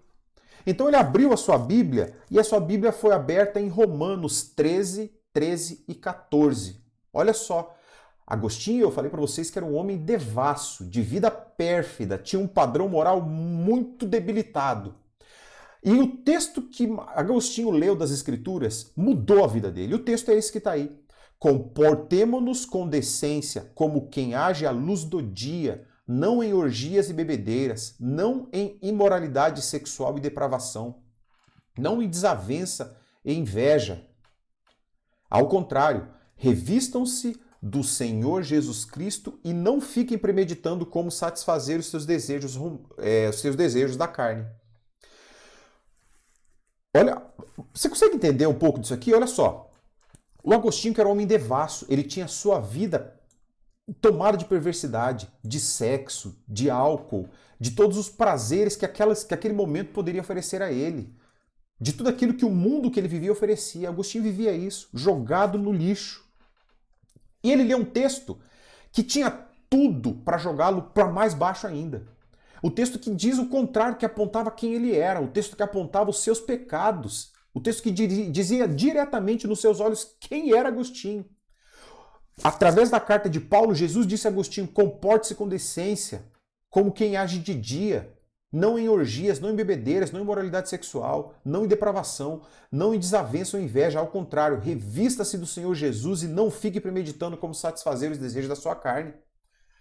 Então ele abriu a sua Bíblia e a sua Bíblia foi aberta em Romanos 13, 13 e 14. Olha só, Agostinho, eu falei para vocês que era um homem devasso, de vida pérfida, tinha um padrão moral muito debilitado. E o texto que Agostinho leu das Escrituras mudou a vida dele. O texto é esse que está aí. Comportemo-nos com decência, como quem age à luz do dia, não em orgias e bebedeiras, não em imoralidade sexual e depravação, não em desavença e inveja. Ao contrário, revistam-se do Senhor Jesus Cristo e não fiquem premeditando como satisfazer os seus desejos da carne. Olha, você consegue entender um pouco disso aqui? Olha só, o Agostinho, que era um homem devasso, ele tinha sua vida tomada de perversidade, de sexo, de álcool, de todos os prazeres que aquele momento poderia oferecer a ele, de tudo aquilo que o mundo que ele vivia oferecia. Agostinho vivia isso, jogado no lixo. E ele lê um texto que tinha tudo para jogá-lo para mais baixo ainda. O texto que diz o contrário, que apontava quem ele era, o texto que apontava os seus pecados, o texto que dizia diretamente nos seus olhos quem era Agostinho. Através da carta de Paulo, Jesus disse a Agostinho: comporte-se com decência, como quem age de dia, não em orgias, não em bebedeiras, não em moralidade sexual, não em depravação, não em desavença ou inveja. Ao contrário, revista-se do Senhor Jesus e não fique premeditando como satisfazer os desejos da sua carne.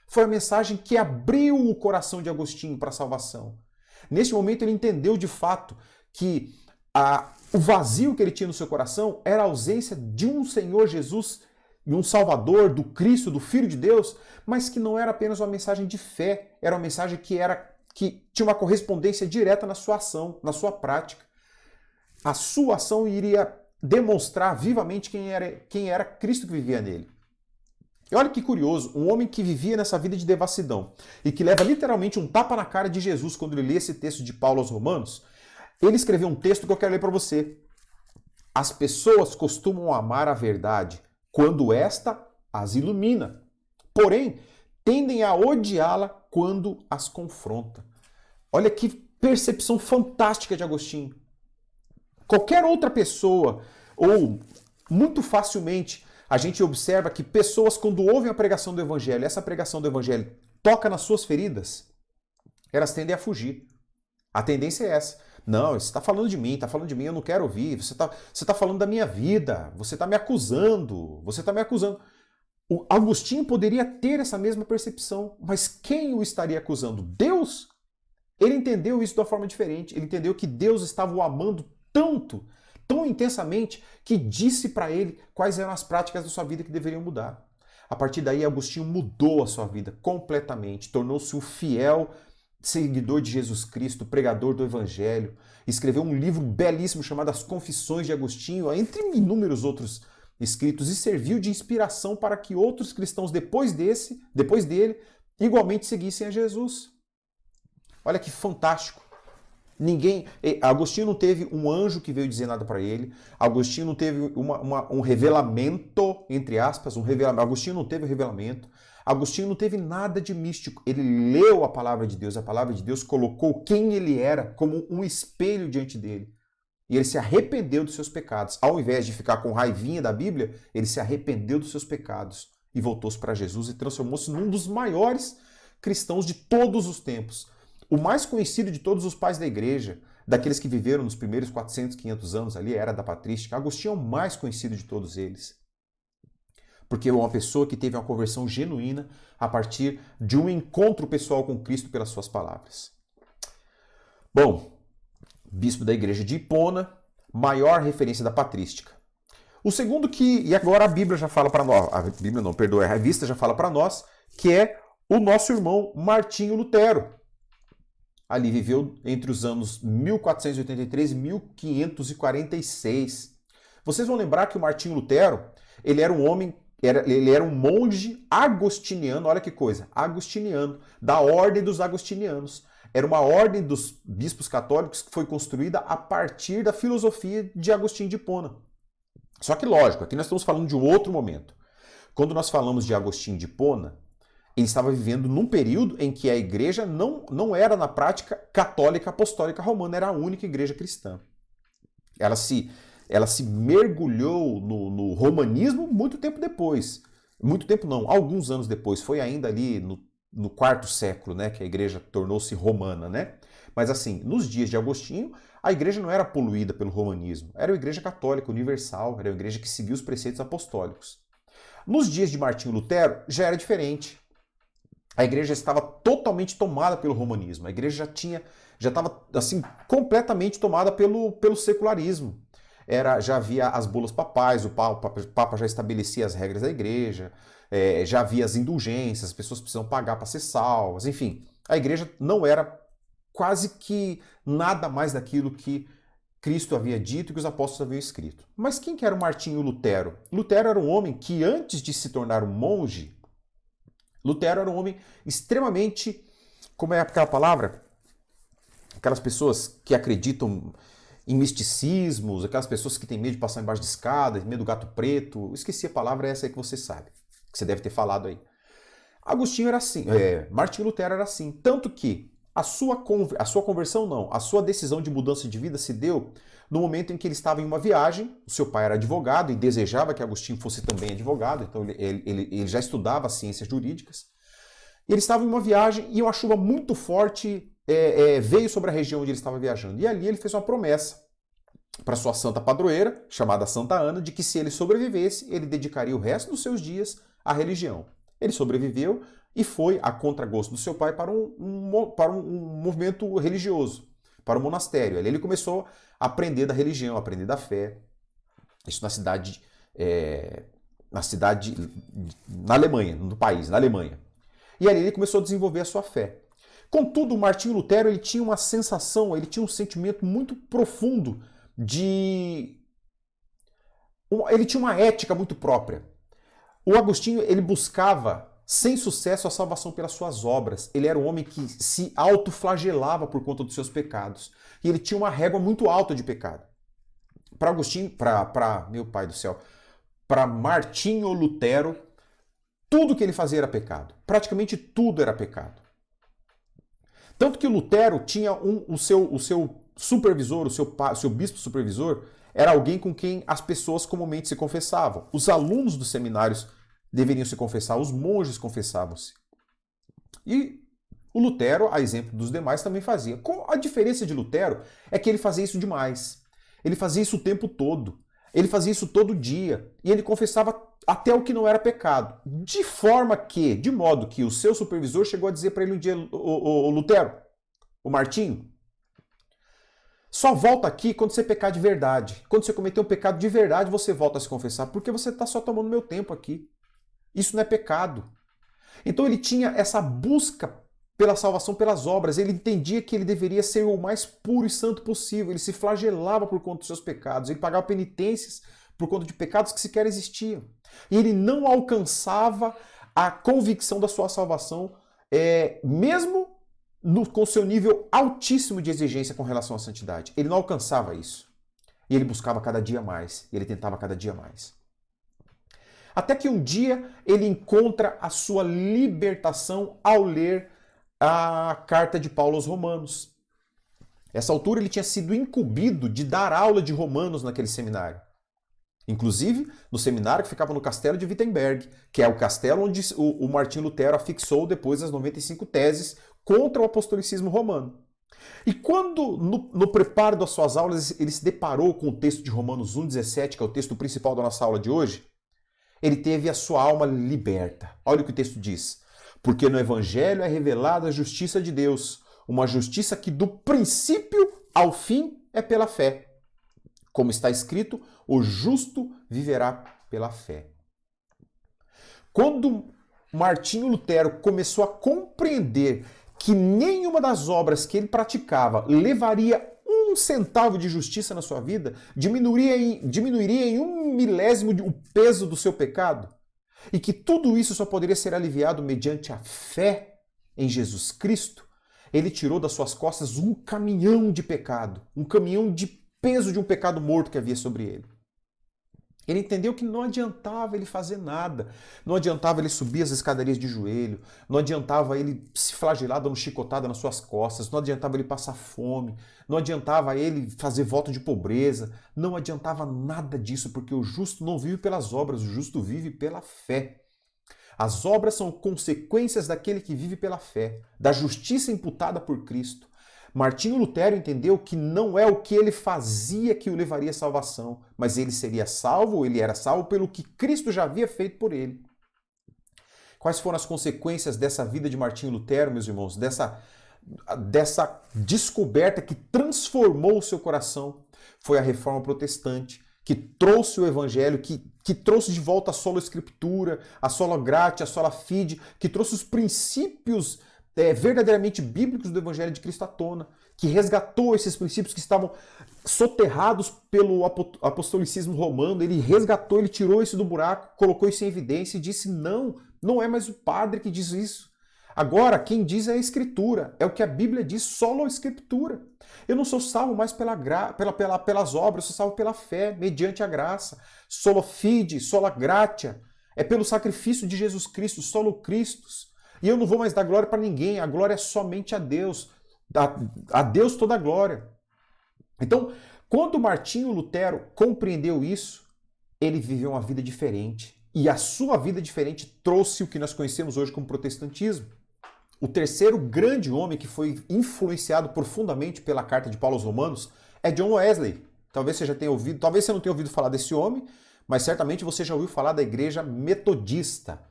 Foi a mensagem que abriu o coração de Agostinho para a salvação. Neste momento ele entendeu de fato que o vazio que ele tinha no seu coração era a ausência de um Senhor Jesus, de um Salvador, do Cristo, do Filho de Deus, mas que não era apenas uma mensagem de fé, era uma mensagem que tinha uma correspondência direta na sua ação, na sua prática. A sua ação iria demonstrar vivamente quem era Cristo que vivia nele. E olha que curioso, um homem que vivia nessa vida de devassidão e que leva literalmente um tapa na cara de Jesus quando ele lê esse texto de Paulo aos Romanos, ele escreveu um texto que eu quero ler para você. As pessoas costumam amar a verdade quando esta as ilumina, porém tendem a odiá-la quando as confronta. Olha que percepção fantástica de Agostinho. Qualquer outra pessoa, ou muito facilmente, a gente observa que pessoas, quando ouvem a pregação do Evangelho, essa pregação do Evangelho toca nas suas feridas, elas tendem a fugir. A tendência é essa. Não, você está falando de mim, eu não quero ouvir, você tá falando da minha vida, você está me acusando. O Agostinho poderia ter essa mesma percepção, mas quem o estaria acusando? Deus? Ele entendeu isso de uma forma diferente, ele entendeu que Deus estava o amando tanto, tão intensamente, que disse para ele quais eram as práticas da sua vida que deveriam mudar. A partir daí, Agostinho mudou a sua vida completamente, tornou-se um fiel seguidor de Jesus Cristo, pregador do Evangelho, escreveu um livro belíssimo chamado As Confissões de Agostinho, entre inúmeros outros escritos, e serviu de inspiração para que outros cristãos depois dele, igualmente seguissem a Jesus. Olha que fantástico. Agostinho não teve um anjo que veio dizer nada para ele. Agostinho não teve um revelamento, entre aspas, Agostinho não teve um revelamento. Agostinho não teve nada de místico. Ele leu a palavra de Deus. A palavra de Deus colocou quem ele era como um espelho diante dele. E ele se arrependeu dos seus pecados. Ao invés de ficar com raivinha da Bíblia, ele se arrependeu dos seus pecados e voltou-se para Jesus e transformou-se num dos maiores cristãos de todos os tempos. O mais conhecido de todos os pais da igreja, daqueles que viveram nos primeiros 400, 500 anos ali, era da patrística, Agostinho é o mais conhecido de todos eles. Porque é uma pessoa que teve uma conversão genuína a partir de um encontro pessoal com Cristo pelas suas palavras. Bom, bispo da igreja de Hipona, maior referência da patrística. O segundo e agora a Bíblia já fala para nós, a Bíblia não, perdoa, a revista já fala para nós, que é o nosso irmão Martinho Lutero. Ali viveu entre os anos 1483 e 1546. Vocês vão lembrar que o Martinho Lutero, ele era um monge agostiniano, olha que coisa, agostiniano, da ordem dos agostinianos. Era uma ordem dos bispos católicos que foi construída a partir da filosofia de Agostinho de Hipona. Só que lógico, aqui nós estamos falando de um outro momento. Quando nós falamos de Agostinho de Hipona, ele estava vivendo num período em que a igreja não era, na prática, católica apostólica romana, era a única igreja cristã. Ela se mergulhou no romanismo muito tempo depois. Muito tempo não, alguns anos depois. Foi ainda ali no quarto século, né, que a igreja tornou-se romana, né? Mas assim, nos dias de Agostinho, a igreja não era poluída pelo romanismo. Era uma igreja católica, universal, era uma igreja que seguia os preceitos apostólicos. Nos dias de Martinho Lutero, já era diferente. A igreja estava totalmente tomada pelo romanismo. A igreja já estava assim completamente tomada pelo secularismo. Já havia as bulas papais, o Papa já estabelecia as regras da igreja, já havia as indulgências, as pessoas precisam pagar para ser salvas, enfim. A igreja não era quase que nada mais daquilo que Cristo havia dito e que os apóstolos haviam escrito. Mas quem que era o Martinho Lutero? Lutero era um homem que, antes de se tornar um monge, Lutero era um homem extremamente, como é aquela palavra? Aquelas pessoas que acreditam em misticismos, aquelas pessoas que têm medo de passar embaixo de escada, medo do gato preto. Eu esqueci a palavra, essa aí que você sabe, que você deve ter falado aí. Agostinho era assim, Martinho Lutero era assim, tanto que a sua conversão não, a sua decisão de mudança de vida se deu no momento em que ele estava em uma viagem. O seu pai era advogado e desejava que Agostinho fosse também advogado, então ele já estudava ciências jurídicas. Ele estava em uma viagem e uma chuva muito forte veio sobre a região onde ele estava viajando. E ali ele fez uma promessa para sua santa padroeira, chamada Santa Ana, de que se ele sobrevivesse, ele dedicaria o resto dos seus dias à religião. Ele sobreviveu e foi, a contragosto do seu pai, para um movimento religioso, para um monastério. Ali ele começou a aprender da religião, a aprender da fé. Isso na Alemanha, no país, na Alemanha. E ali ele começou a desenvolver a sua fé. Contudo, o Martinho Lutero ele tinha uma sensação, ele tinha um sentimento muito profundo ele tinha uma ética muito própria. O Agostinho, ele buscava sem sucesso a salvação pelas suas obras. Ele era um homem que se autoflagelava por conta dos seus pecados. E ele tinha uma régua muito alta de pecado. Para Agostinho, meu pai do céu, para Martinho Lutero, tudo que ele fazia era pecado. Praticamente tudo era pecado. Tanto que Lutero tinha o seu supervisor, o seu bispo supervisor, era alguém com quem as pessoas comumente se confessavam. Os alunos dos seminários deveriam se confessar, os monges confessavam-se. E o Lutero, a exemplo dos demais, também fazia. A diferença de Lutero é que ele fazia isso demais. Ele fazia isso o tempo todo. Ele fazia isso todo dia. E ele confessava até o que não era pecado. De modo que o seu supervisor chegou a dizer para ele um dia, o Lutero, o Martinho, só volta aqui quando você pecar de verdade. Quando você cometer um pecado de verdade, você volta a se confessar, porque você está só tomando meu tempo aqui. Isso não é pecado. Então ele tinha essa busca pela salvação pelas obras. Ele entendia que ele deveria ser o mais puro e santo possível. Ele se flagelava por conta dos seus pecados. Ele pagava penitências por conta de pecados que sequer existiam. E ele não alcançava a convicção da sua salvação, mesmo com seu nível altíssimo de exigência com relação à santidade. Ele não alcançava isso. E ele buscava cada dia mais. E ele tentava cada dia mais. Até que um dia ele encontra a sua libertação ao ler a carta de Paulo aos Romanos. Nessa altura ele tinha sido incumbido de dar aula de Romanos naquele seminário. Inclusive no seminário que ficava no castelo de Wittenberg, que é o castelo onde o Martinho Lutero afixou depois as 95 teses contra o apostolicismo romano. E quando, no preparo das suas aulas, ele se deparou com o texto de Romanos 1,17, que é o texto principal da nossa aula de hoje, ele teve a sua alma liberta. Olha o que o texto diz. Porque no Evangelho é revelada a justiça de Deus, uma justiça que do princípio ao fim é pela fé. Como está escrito, o justo viverá pela fé. Quando Martinho Lutero começou a compreender que nenhuma das obras que ele praticava levaria um centavo de justiça na sua vida, diminuiria em 1/1000 o peso do seu pecado, e que tudo isso só poderia ser aliviado mediante a fé em Jesus Cristo, ele tirou das suas costas um caminhão de pecado, um caminhão de peso de um pecado morto que havia sobre ele. Ele entendeu que não adiantava ele fazer nada, não adiantava ele subir as escadarias de joelho, não adiantava ele se flagelar dando chicotada nas suas costas, não adiantava ele passar fome, não adiantava ele fazer voto de pobreza, não adiantava nada disso, porque o justo não vive pelas obras, o justo vive pela fé. As obras são consequências daquele que vive pela fé, da justiça imputada por Cristo. Martinho Lutero entendeu que não é o que ele fazia que o levaria à salvação, mas ele seria salvo, ele era salvo pelo que Cristo já havia feito por ele. Quais foram as consequências dessa vida de Martinho Lutero, meus irmãos? Dessa descoberta que transformou o seu coração? Foi a Reforma Protestante, que trouxe o Evangelho, que trouxe de volta a sola Escritura, a sola gratia, a sola fide, que trouxe os princípios verdadeiramente bíblicos do Evangelho de Cristo à tona, que resgatou esses princípios que estavam soterrados pelo apostolicismo romano. Ele resgatou, ele tirou isso do buraco, colocou isso em evidência e disse: não é mais o padre que diz isso. Agora, quem diz é a Escritura, é o que a Bíblia diz, solo a Escritura. Eu não sou salvo mais pelas obras, eu sou salvo pela fé, mediante a graça. Solo fide, sola gratia, é pelo sacrifício de Jesus Cristo, solo Christus. E eu não vou mais dar glória para ninguém, a glória é somente a Deus. A Deus toda a glória. Então, quando Martinho Lutero compreendeu isso, ele viveu uma vida diferente. E a sua vida diferente trouxe o que nós conhecemos hoje como protestantismo. O terceiro grande homem que foi influenciado profundamente pela carta de Paulo aos Romanos é John Wesley. Talvez você já tenha ouvido, talvez você não tenha ouvido falar desse homem, mas certamente você já ouviu falar da igreja metodista.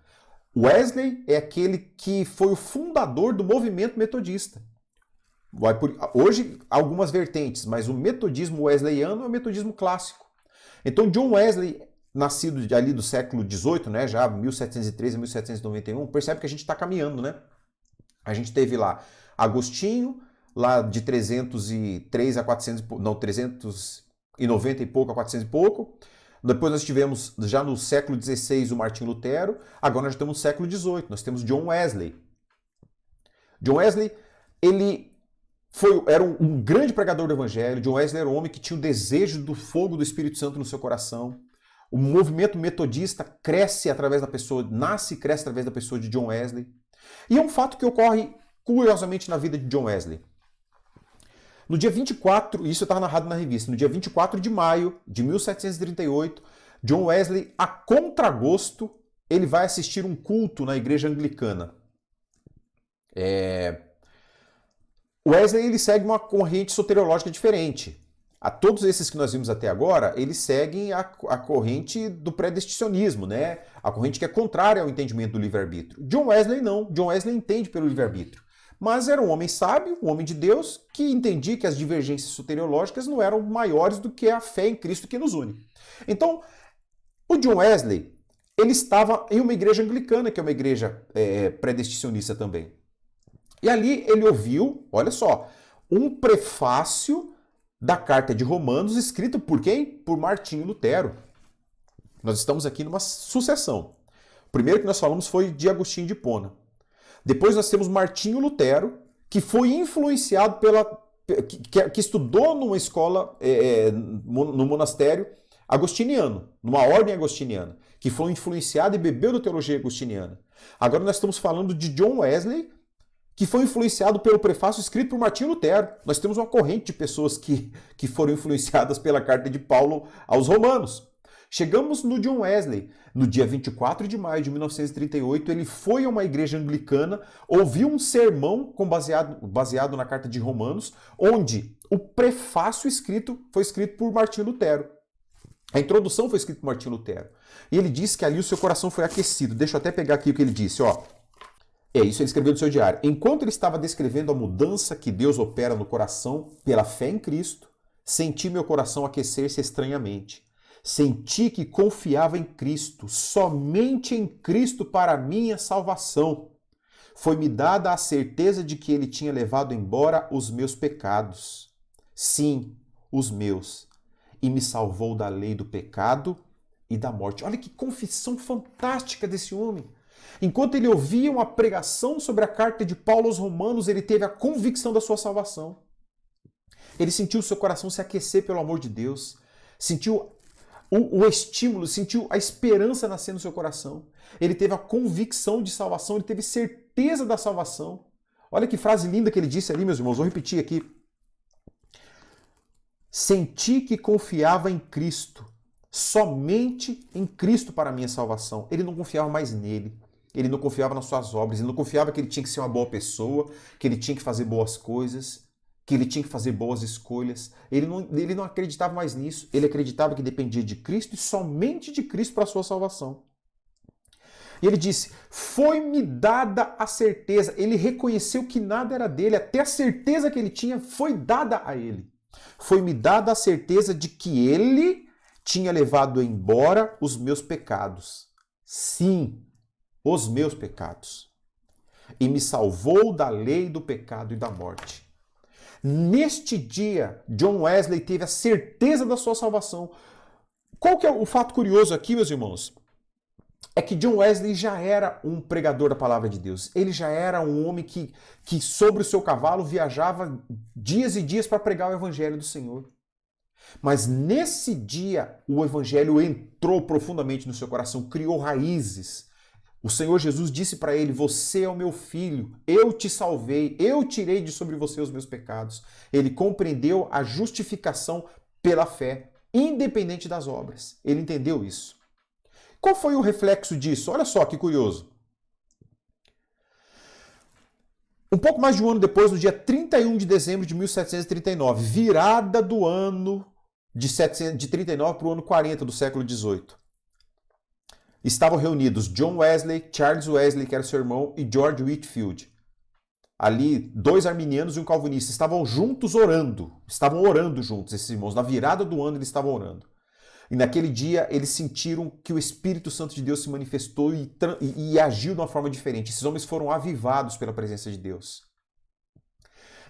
Wesley é aquele que foi o fundador do movimento metodista. Hoje, algumas vertentes, mas o metodismo wesleyano é o metodismo clássico. Então, John Wesley, nascido ali do século XVIII, né, já 1713 a 1791, percebe que a gente está caminhando, né? A gente teve lá Agostinho, lá de 303 a 400, não, 390 e pouco a 400 e pouco. Depois nós tivemos, já no século XVI, o Martinho Lutero. Agora nós temos no século XVIII, nós temos John Wesley. John Wesley, ele era um grande pregador do Evangelho. John Wesley era um homem que tinha o desejo do fogo do Espírito Santo no seu coração. O movimento metodista cresce através da pessoa, nasce e cresce através da pessoa de John Wesley. E é um fato que ocorre curiosamente na vida de John Wesley. No dia 24, isso estava narrado na revista, no dia 24 de maio de 1738, John Wesley, a contragosto, ele vai assistir um culto na igreja anglicana. Wesley ele segue uma corrente soteriológica diferente. A todos esses que nós vimos até agora, eles seguem a corrente do predestinacionismo, né? A corrente que é contrária ao entendimento do livre-arbítrio. John Wesley não. John Wesley entende pelo livre-arbítrio. Mas era um homem sábio, um homem de Deus, que entendia que as divergências soteriológicas não eram maiores do que a fé em Cristo que nos une. Então, o John Wesley, ele estava em uma igreja anglicana, que é uma igreja predestinacionista também. E ali ele ouviu, olha só, um prefácio da carta de Romanos escrito por quem? Por Martinho Lutero. Nós estamos aqui numa sucessão. O primeiro que nós falamos foi de Agostinho de Hipona. Depois nós temos Martinho Lutero, que foi influenciado que estudou numa escola, no monastério agostiniano, numa ordem agostiniana, que foi influenciado e bebeu da teologia agostiniana. Agora nós estamos falando de John Wesley, que foi influenciado pelo prefácio escrito por Martinho Lutero. Nós temos uma corrente de pessoas que foram influenciadas pela carta de Paulo aos Romanos. Chegamos no John Wesley. No dia 24 de maio de 1938, ele foi a uma igreja anglicana, ouviu um sermão baseado na carta de Romanos, onde o prefácio foi escrito por Martinho Lutero. A introdução foi escrita por Martinho Lutero. E ele disse que ali o seu coração foi aquecido. Deixa eu até pegar aqui o que ele disse, ó. Isso ele escreveu no seu diário. Enquanto ele estava descrevendo a mudança que Deus opera no coração pela fé em Cristo, senti meu coração aquecer-se estranhamente. Senti que confiava em Cristo, somente em Cristo para a minha salvação. Foi-me dada a certeza de que ele tinha levado embora os meus pecados. Sim, os meus. E me salvou da lei do pecado e da morte. Olha que confissão fantástica desse homem. Enquanto ele ouvia uma pregação sobre a carta de Paulo aos Romanos, ele teve a convicção da sua salvação. Ele sentiu o seu coração se aquecer pelo amor de Deus. Sentiu o estímulo, sentiu a esperança nascer no seu coração. Ele teve a convicção de salvação, ele teve certeza da salvação. Olha que frase linda que ele disse ali, meus irmãos. Vou repetir aqui. Senti que confiava em Cristo, somente em Cristo para a minha salvação. Ele não confiava mais nele. Ele não confiava nas suas obras. Ele não confiava que ele tinha que ser uma boa pessoa, que ele tinha que fazer boas coisas, que ele tinha que fazer boas escolhas. Ele não acreditava mais nisso. Ele acreditava que dependia de Cristo e somente de Cristo para a sua salvação. E ele disse, foi-me dada a certeza. Ele reconheceu que nada era dele, até a certeza que ele tinha foi dada a ele. Foi-me dada a certeza de que ele tinha levado embora os meus pecados. Sim, os meus pecados. E me salvou da lei do pecado e da morte. Neste dia, John Wesley teve a certeza da sua salvação. Qual que é o fato curioso aqui, meus irmãos? É que John Wesley já era um pregador da palavra de Deus. Ele já era um homem que sobre o seu cavalo viajava dias e dias para pregar o evangelho do Senhor. Mas nesse dia, o evangelho entrou profundamente no seu coração, criou raízes. O Senhor Jesus disse para ele, você é o meu filho, eu te salvei, eu tirei de sobre você os meus pecados. Ele compreendeu a justificação pela fé, independente das obras. Ele entendeu isso. Qual foi o reflexo disso? Olha só que curioso. Um pouco mais de um ano depois, no dia 31 de dezembro de 1739, virada do ano de 39 para o ano 40 do século XVIII. Estavam reunidos John Wesley, Charles Wesley, que era seu irmão, e George Whitefield. Ali, 2 arminianos e um calvinista. Estavam juntos orando. Estavam orando juntos, esses irmãos. Na virada do ano, eles estavam orando. E naquele dia, eles sentiram que o Espírito Santo de Deus se manifestou e agiu de uma forma diferente. Esses homens foram avivados pela presença de Deus.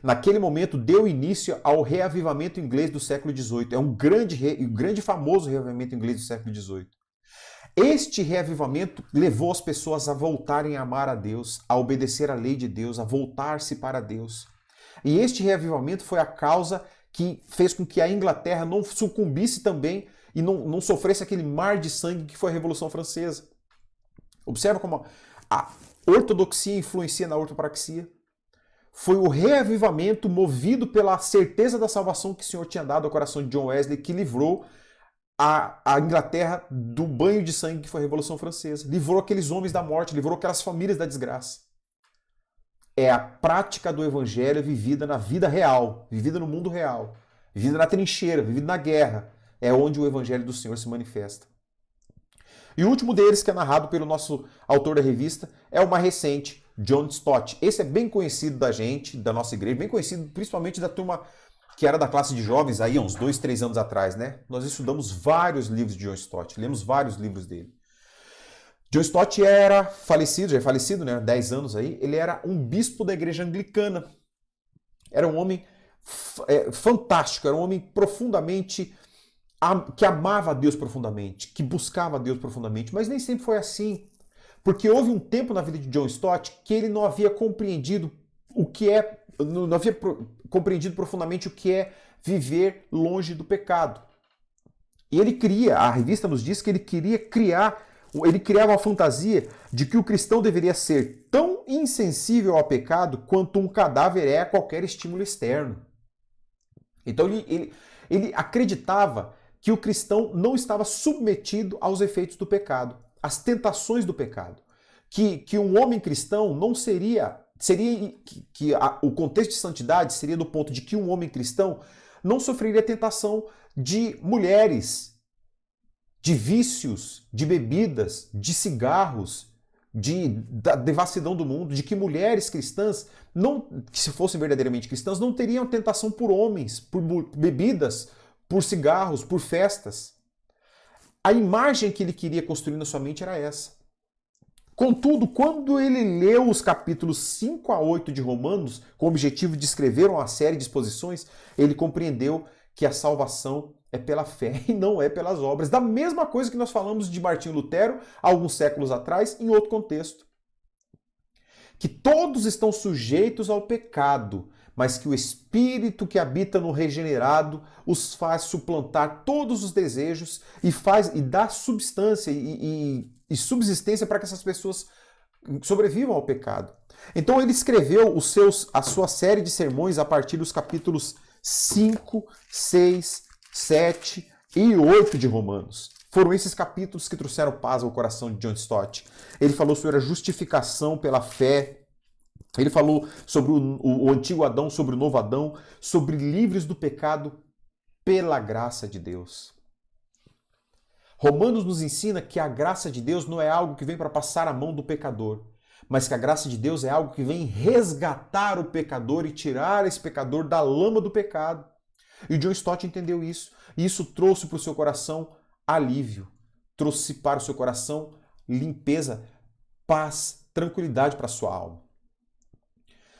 Naquele momento, deu início ao reavivamento inglês do século XVIII. É um grande e famoso reavivamento inglês do século XVIII. Este reavivamento levou as pessoas a voltarem a amar a Deus, a obedecer à lei de Deus, a voltar-se para Deus. E este reavivamento foi a causa que fez com que a Inglaterra não sucumbisse também e não sofresse aquele mar de sangue que foi a Revolução Francesa. Observa como a ortodoxia influencia na ortopraxia. Foi o reavivamento movido pela certeza da salvação que o Senhor tinha dado ao coração de John Wesley que livrou a Inglaterra do banho de sangue que foi a Revolução Francesa. Livrou aqueles homens da morte, livrou aquelas famílias da desgraça. É a prática do evangelho vivida na vida real, vivida no mundo real, vivida na trincheira, vivida na guerra. É onde o evangelho do Senhor se manifesta. E o último deles, que é narrado pelo nosso autor da revista, é o mais recente, John Stott. Esse é bem conhecido da gente, da nossa igreja, bem conhecido principalmente da turma que era da classe de jovens aí há uns 2, 3 anos atrás, né? Nós estudamos vários livros de John Stott, lemos vários livros dele. John Stott era falecido, já é falecido, né, há 10 anos aí, ele era um bispo da igreja anglicana. Era um homem fantástico, era um homem profundamente, que amava a Deus profundamente, que buscava a Deus profundamente, mas nem sempre foi assim. Porque houve um tempo na vida de John Stott que ele não havia compreendido não havia compreendido profundamente o que é viver longe do pecado. E a revista nos diz que ele criava a fantasia de que o cristão deveria ser tão insensível ao pecado quanto um cadáver é a qualquer estímulo externo. Então ele acreditava que o cristão não estava submetido aos efeitos do pecado, às tentações do pecado. Que um homem cristão não o contexto de santidade seria do ponto de que um homem cristão não sofreria tentação de mulheres, de vícios, de bebidas, de cigarros, da devassidão do mundo, de que mulheres cristãs, que se fossem verdadeiramente cristãs, não teriam tentação por homens, por bebidas, por cigarros, por festas. A imagem que ele queria construir na sua mente era essa. Contudo, quando ele leu os capítulos 5 a 8 de Romanos, com o objetivo de escrever uma série de exposições, ele compreendeu que a salvação é pela fé e não é pelas obras. Da mesma coisa que nós falamos de Martinho Lutero, alguns séculos atrás, em outro contexto. Que todos estão sujeitos ao pecado, mas que o Espírito que habita no regenerado os faz suplantar todos os desejos e dá substância e subsistência para que essas pessoas sobrevivam ao pecado. Então ele escreveu a sua série de sermões a partir dos capítulos 5, 6, 7 e 8 de Romanos. Foram esses capítulos que trouxeram paz ao coração de John Stott. Ele falou sobre a justificação pela fé. Ele falou sobre o antigo Adão, sobre o novo Adão, sobre livres do pecado pela graça de Deus. Romanos nos ensina que a graça de Deus não é algo que vem para passar a mão do pecador, mas que a graça de Deus é algo que vem resgatar o pecador e tirar esse pecador da lama do pecado. E o John Stott entendeu isso, e isso trouxe para o seu coração alívio, trouxe para o seu coração limpeza, paz, tranquilidade para a sua alma.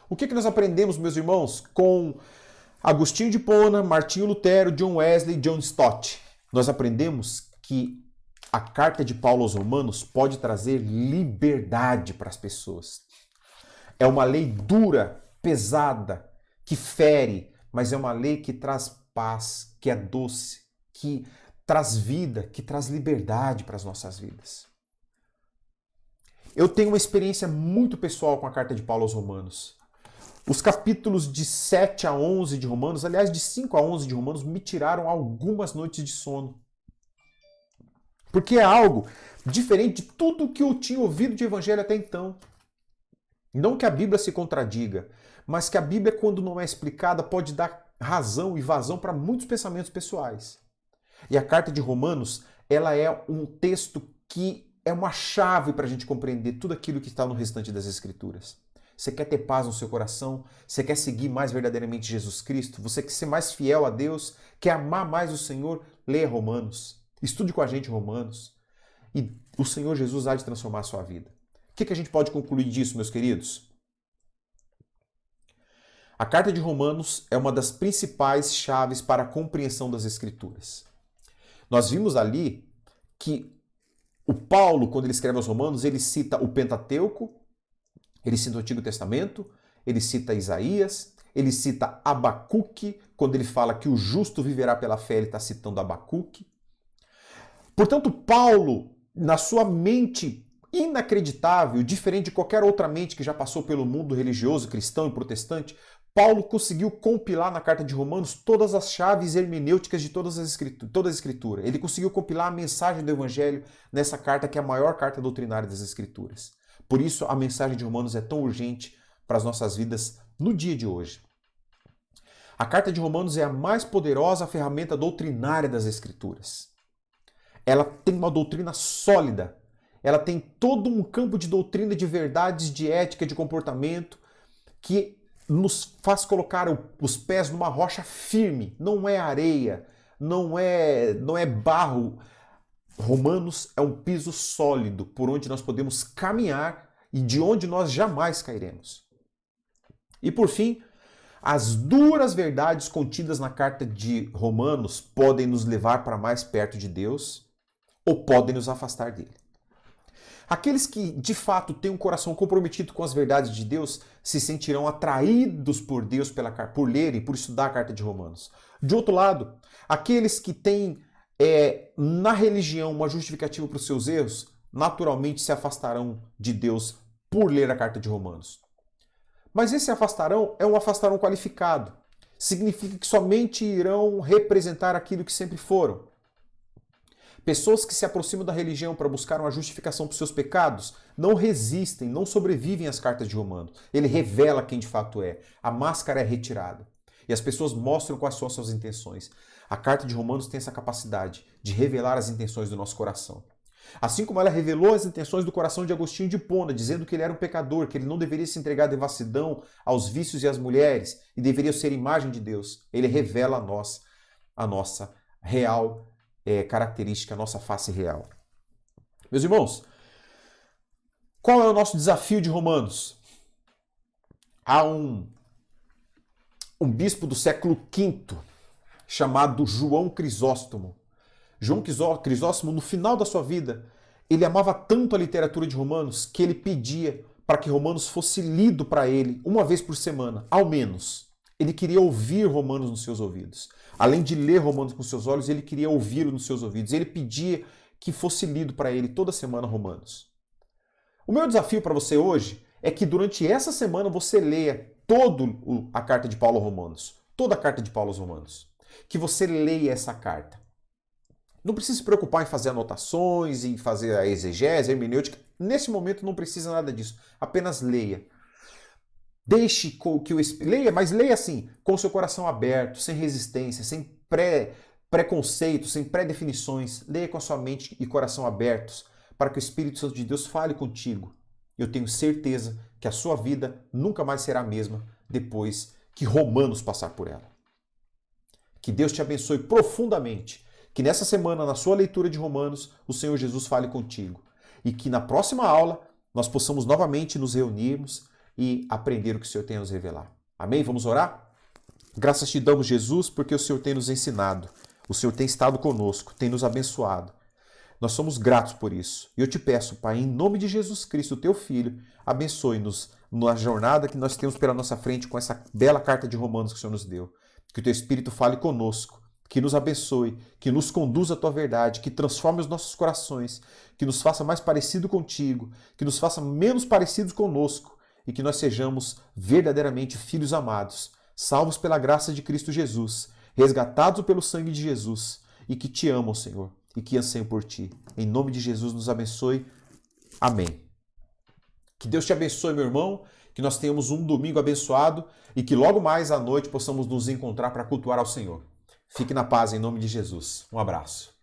O que nós aprendemos, meus irmãos, com Agostinho de Hipona, Martinho Lutero, John Wesley e John Stott? Nós aprendemos que a carta de Paulo aos Romanos pode trazer liberdade para as pessoas. É uma lei dura, pesada, que fere, mas é uma lei que traz paz, que é doce, que traz vida, que traz liberdade para as nossas vidas. Eu tenho uma experiência muito pessoal com a carta de Paulo aos Romanos. Os capítulos de 7 a 11 de Romanos, aliás, de 5 a 11 de Romanos, me tiraram algumas noites de sono. Porque é algo diferente de tudo que eu tinha ouvido de evangelho até então. Não que a Bíblia se contradiga, mas que a Bíblia, quando não é explicada, pode dar razão e vazão para muitos pensamentos pessoais. E a carta de Romanos, ela é um texto que é uma chave para a gente compreender tudo aquilo que está no restante das Escrituras. Você quer ter paz no seu coração? Você quer seguir mais verdadeiramente Jesus Cristo? Você quer ser mais fiel a Deus? Quer amar mais o Senhor? Leia Romanos. Estude com a gente Romanos. E o Senhor Jesus há de transformar a sua vida. O que a gente pode concluir disso, meus queridos? A carta de Romanos é uma das principais chaves para a compreensão das Escrituras. Nós vimos ali que o Paulo, quando ele escreve aos Romanos, ele cita o Pentateuco, ele cita o Antigo Testamento, ele cita Isaías, ele cita Abacuque, quando ele fala que o justo viverá pela fé, ele está citando Abacuque. Portanto, Paulo, na sua mente inacreditável, diferente de qualquer outra mente que já passou pelo mundo religioso, cristão e protestante, Paulo conseguiu compilar na carta de Romanos todas as chaves hermenêuticas de toda a Escritura. Ele conseguiu compilar a mensagem do Evangelho nessa carta, que é a maior carta doutrinária das Escrituras. Por isso, a mensagem de Romanos é tão urgente para as nossas vidas no dia de hoje. A carta de Romanos é a mais poderosa ferramenta doutrinária das Escrituras. Ela tem uma doutrina sólida. Ela tem todo um campo de doutrina, de verdades, de ética, de comportamento, que nos faz colocar os pés numa rocha firme. Não é areia, não é barro. Romanos é um piso sólido por onde nós podemos caminhar e de onde nós jamais cairemos. E por fim, as duras verdades contidas na carta de Romanos podem nos levar para mais perto de Deus ou podem nos afastar dele. Aqueles que de fato têm um coração comprometido com as verdades de Deus se sentirão atraídos por Deus por ler e por estudar a carta de Romanos. De outro lado, aqueles que têm na religião uma justificativa para os seus erros, naturalmente se afastarão de Deus por ler a carta de Romanos. Mas esse afastarão é um afastarão qualificado. Significa que somente irão representar aquilo que sempre foram. Pessoas que se aproximam da religião para buscar uma justificação para os seus pecados não resistem, não sobrevivem às cartas de Romanos. Ele revela quem de fato é. A máscara é retirada. E as pessoas mostram quais são as suas intenções. A carta de Romanos tem essa capacidade de revelar as intenções do nosso coração. Assim como ela revelou as intenções do coração de Agostinho de Hipona, dizendo que ele era um pecador, que ele não deveria se entregar à devassidão, aos vícios e às mulheres, e deveria ser imagem de Deus, ele revela a nós a nossa real característica, a nossa face real. Meus irmãos, qual é o nosso desafio de Romanos? Há um bispo do século V chamado João Crisóstomo. João Crisóstomo, no final da sua vida, ele amava tanto a literatura de Romanos que ele pedia para que Romanos fosse lido para ele uma vez por semana, ao menos. Ele queria ouvir Romanos nos seus ouvidos. Além de ler Romanos com seus olhos, ele queria ouvi-lo nos seus ouvidos. Ele pedia que fosse lido para ele toda semana Romanos. O meu desafio para você hoje é que durante essa semana você leia toda a carta de Paulo aos Romanos. Toda a carta de Paulo aos Romanos. Que você leia essa carta. Não precisa se preocupar em fazer anotações, em fazer a exegese, a hermenêutica. Nesse momento não precisa nada disso. Apenas leia. Deixe que o Espírito... Leia, mas leia assim, com o seu coração aberto, sem resistência, sem preconceitos, sem pré-definições. Leia com a sua mente e coração abertos, para que o Espírito Santo de Deus fale contigo. Eu tenho certeza que a sua vida nunca mais será a mesma depois que Romanos passar por ela. Que Deus te abençoe profundamente. Que nessa semana, na sua leitura de Romanos, o Senhor Jesus fale contigo. E que na próxima aula nós possamos novamente nos reunirmos e aprender o que o Senhor tem a nos revelar. Amém? Vamos orar? Graças te damos, Jesus, porque o Senhor tem nos ensinado. O Senhor tem estado conosco, tem nos abençoado. Nós somos gratos por isso. E eu te peço, Pai, em nome de Jesus Cristo, teu Filho, abençoe-nos na jornada que nós temos pela nossa frente com essa bela carta de Romanos que o Senhor nos deu. Que o teu Espírito fale conosco, que nos abençoe, que nos conduza à tua verdade, que transforme os nossos corações, que nos faça mais parecido contigo, que nos faça menos parecidos conosco e que nós sejamos verdadeiramente filhos amados, salvos pela graça de Cristo Jesus, resgatados pelo sangue de Jesus e que te amam, Senhor, e que anseiam por ti. Em nome de Jesus nos abençoe. Amém. Que Deus te abençoe, meu irmão, que nós tenhamos um domingo abençoado e que logo mais à noite possamos nos encontrar para cultuar ao Senhor. Fique na paz em nome de Jesus. Um abraço.